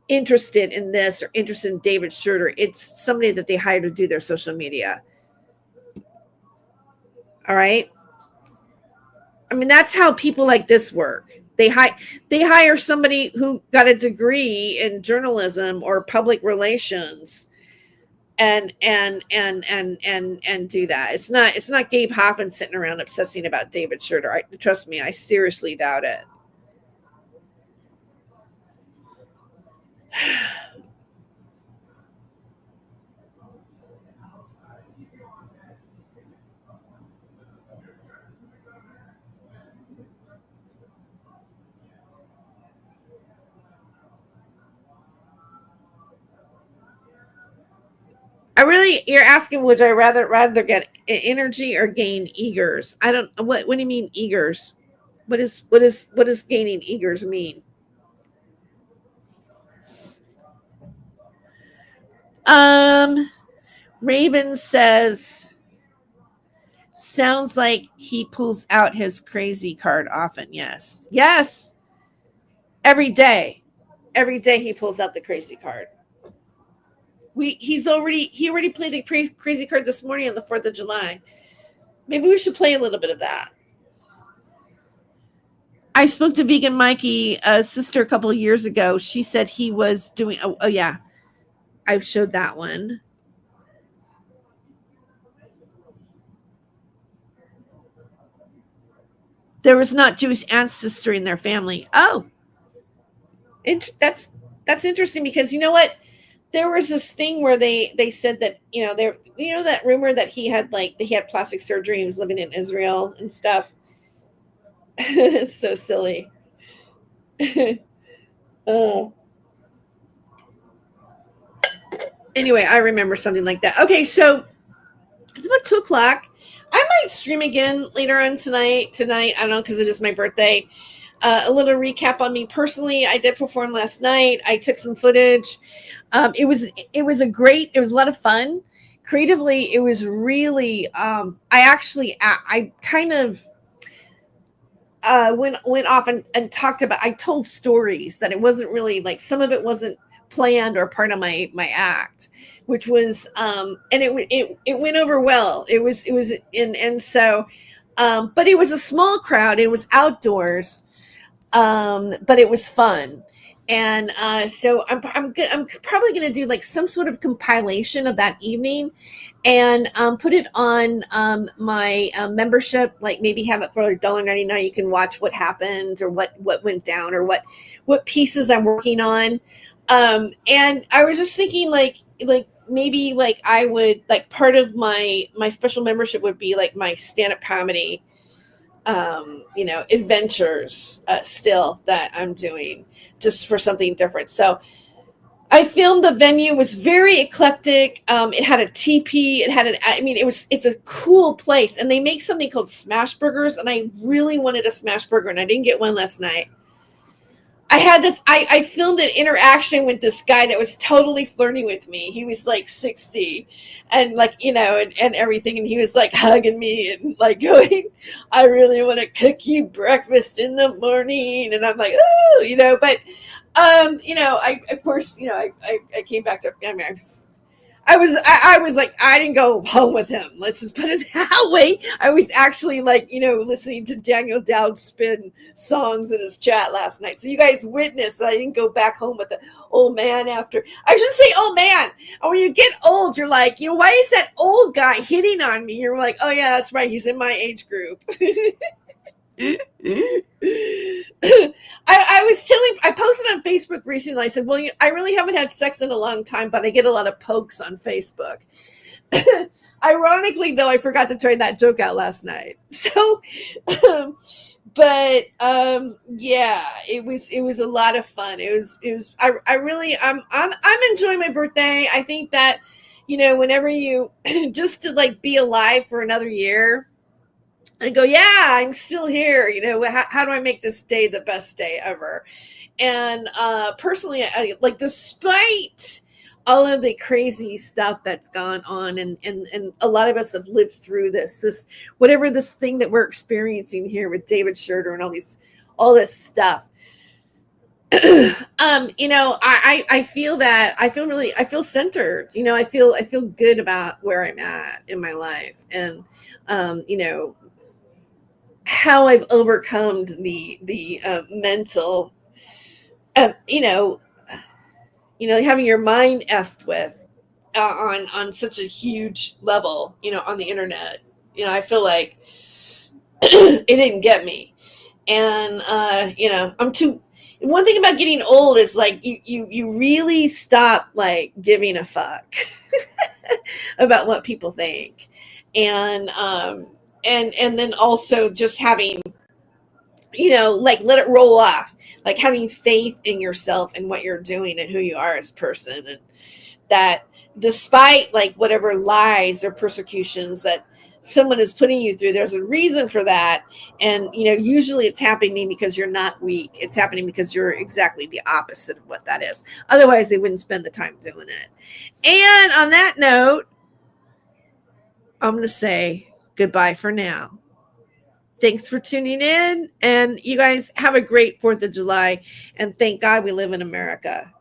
interested in this or interested in David Shurter. It's somebody that they hire to do their social media. All right. I mean, that's how people like this work. They hire somebody who got a degree in journalism or public relations and do that. It's not Gabe Hoffman sitting around obsessing about David Shurter. Trust me, I seriously doubt it. You're asking, would I rather get energy or gain eagers? I don't. What do you mean eagers? What does gaining eagers mean? Raven says, sounds like he pulls out his crazy card often. Yes. Every day he pulls out the crazy card. He already played the crazy card this morning on the 4th of July. Maybe we should play a little bit of that. I spoke to Vegan Mikey's sister a couple of years ago. She said he was doing. Oh yeah, I showed that one. There was not Jewish ancestry in their family. Oh, that's interesting, because you know what? There was this thing where they said that, that rumor that he had plastic surgery and was living in Israel and stuff. It's so silly. Oh. Anyway, I remember something like that. Okay, so it's about 2:00. I might stream again later on tonight. I don't know, because it is my birthday. A little recap on me personally. I did perform last night. I took some footage. It was a lot of fun. Creatively, it was really. I kind of went off and talked about. I told stories that it wasn't really some of it wasn't planned or part of my act, which was and it went over well. It was and so but it was a small crowd. It was outdoors. But it was fun. And so I'm probably going to do some sort of compilation of that evening and put it on my membership, maybe have it for $1.99. You can watch what happened or what went down or what pieces I'm working on. And I was just thinking maybe I would part of my special membership would be my stand-up comedy adventures still that I'm doing just for something different. So I filmed the venue, was very eclectic. It had a teepee. It had it's a cool place. And they make something called smash burgers. And I really wanted a smash burger and I didn't get one last night. I filmed an interaction with this guy that was totally flirting with me. He was like 60 and and everything. And he was like hugging me and like going, I really want to cook you breakfast in the morning. And I'm like, oh, but I, of course, I came back to, I was like, I didn't go home with him. Let's just put it that way. I was actually like, listening to Daniel Dowd spin songs in his chat last night. So you guys witnessed that I didn't go back home with the old man after. I shouldn't say old man. And when you get old, you're like, why is that old guy hitting on me? You're like, oh yeah, that's right. He's in my age group. I posted on Facebook recently. I said, well, I really haven't had sex in a long time, but I get a lot of pokes on Facebook. Ironically, though, I forgot to turn that joke out last night. So, yeah, it was a lot of fun. I'm enjoying my birthday. I think that, whenever you just to like be alive for another year, and go, yeah, I'm still here. How do I make this day the best day ever? And personally, despite all of the crazy stuff that's gone on, and a lot of us have lived through this whatever this thing that we're experiencing here with David Shurter and all this stuff. I feel centered. I feel good about where I'm at in my life, and how I've overcome the mental, having your mind effed with on such a huge level, on the internet. I feel like it didn't get me, and I'm too. One thing about getting old is like you really stop like giving a fuck about what people think, and then also just having, like let it roll off, like having faith in yourself and what you're doing and who you are as a person, and that despite like whatever lies or persecutions that someone is putting you through, there's a reason for that. And usually it's happening because you're not weak. It's happening because you're exactly the opposite of what that is. Otherwise they wouldn't spend the time doing it. And on that note, I'm going to say goodbye for now. Thanks for tuning in, and you guys have a great 4th of July, and thank God we live in America.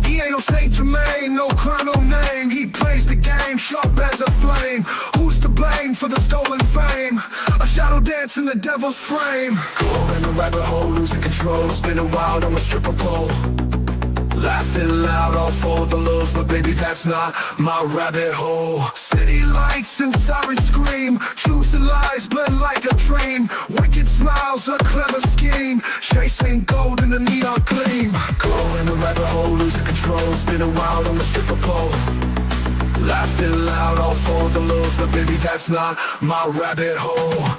He ain't no Saint Germain, no crown, no name. He plays the game, sharp as a flame. Who's to blame for the stolen fame? A shadow dance in the devil's frame. Go in a rabbit hole, losing control, spinning wild on a stripper pole. Laughing loud, all for the lows, but baby, that's not my rabbit hole. City lights and sirens scream, truth and lies blend like a dream. Wicked smiles, a clever scheme, chasing gold in the neon gleam. Go in a rabbit hole, losing control, spinning wild on the stripper pole. Laughing loud, all for the lows, but baby, that's not my rabbit hole.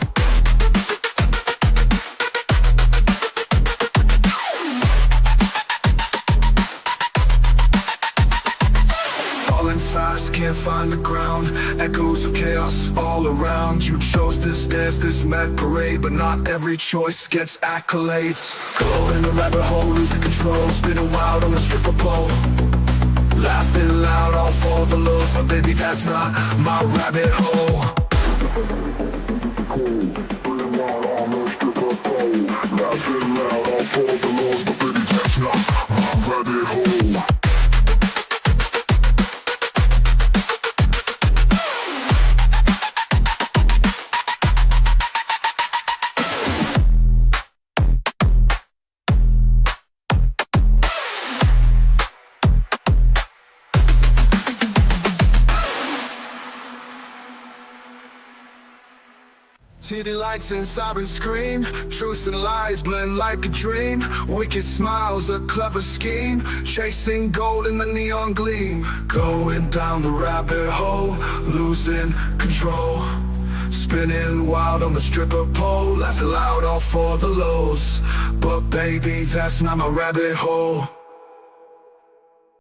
Fast, can't find the ground. Echoes of chaos all around. You chose this dance, this mad parade, but not every choice gets accolades. Go in a rabbit hole, losing control, spinning wild on a stripper pole. Laughing loud, all for the lows, but baby, that's not my rabbit hole. Spinning wild on a stripper pole. Laughing loud, all for the lows, but baby, that's not my rabbit hole. City lights and sirens scream, truth and lies blend like a dream. Wicked smiles, a clever scheme, chasing gold in the neon gleam. Going down the rabbit hole, losing control, spinning wild on the stripper pole, laughing loud all for the lows. But baby, that's not my rabbit hole.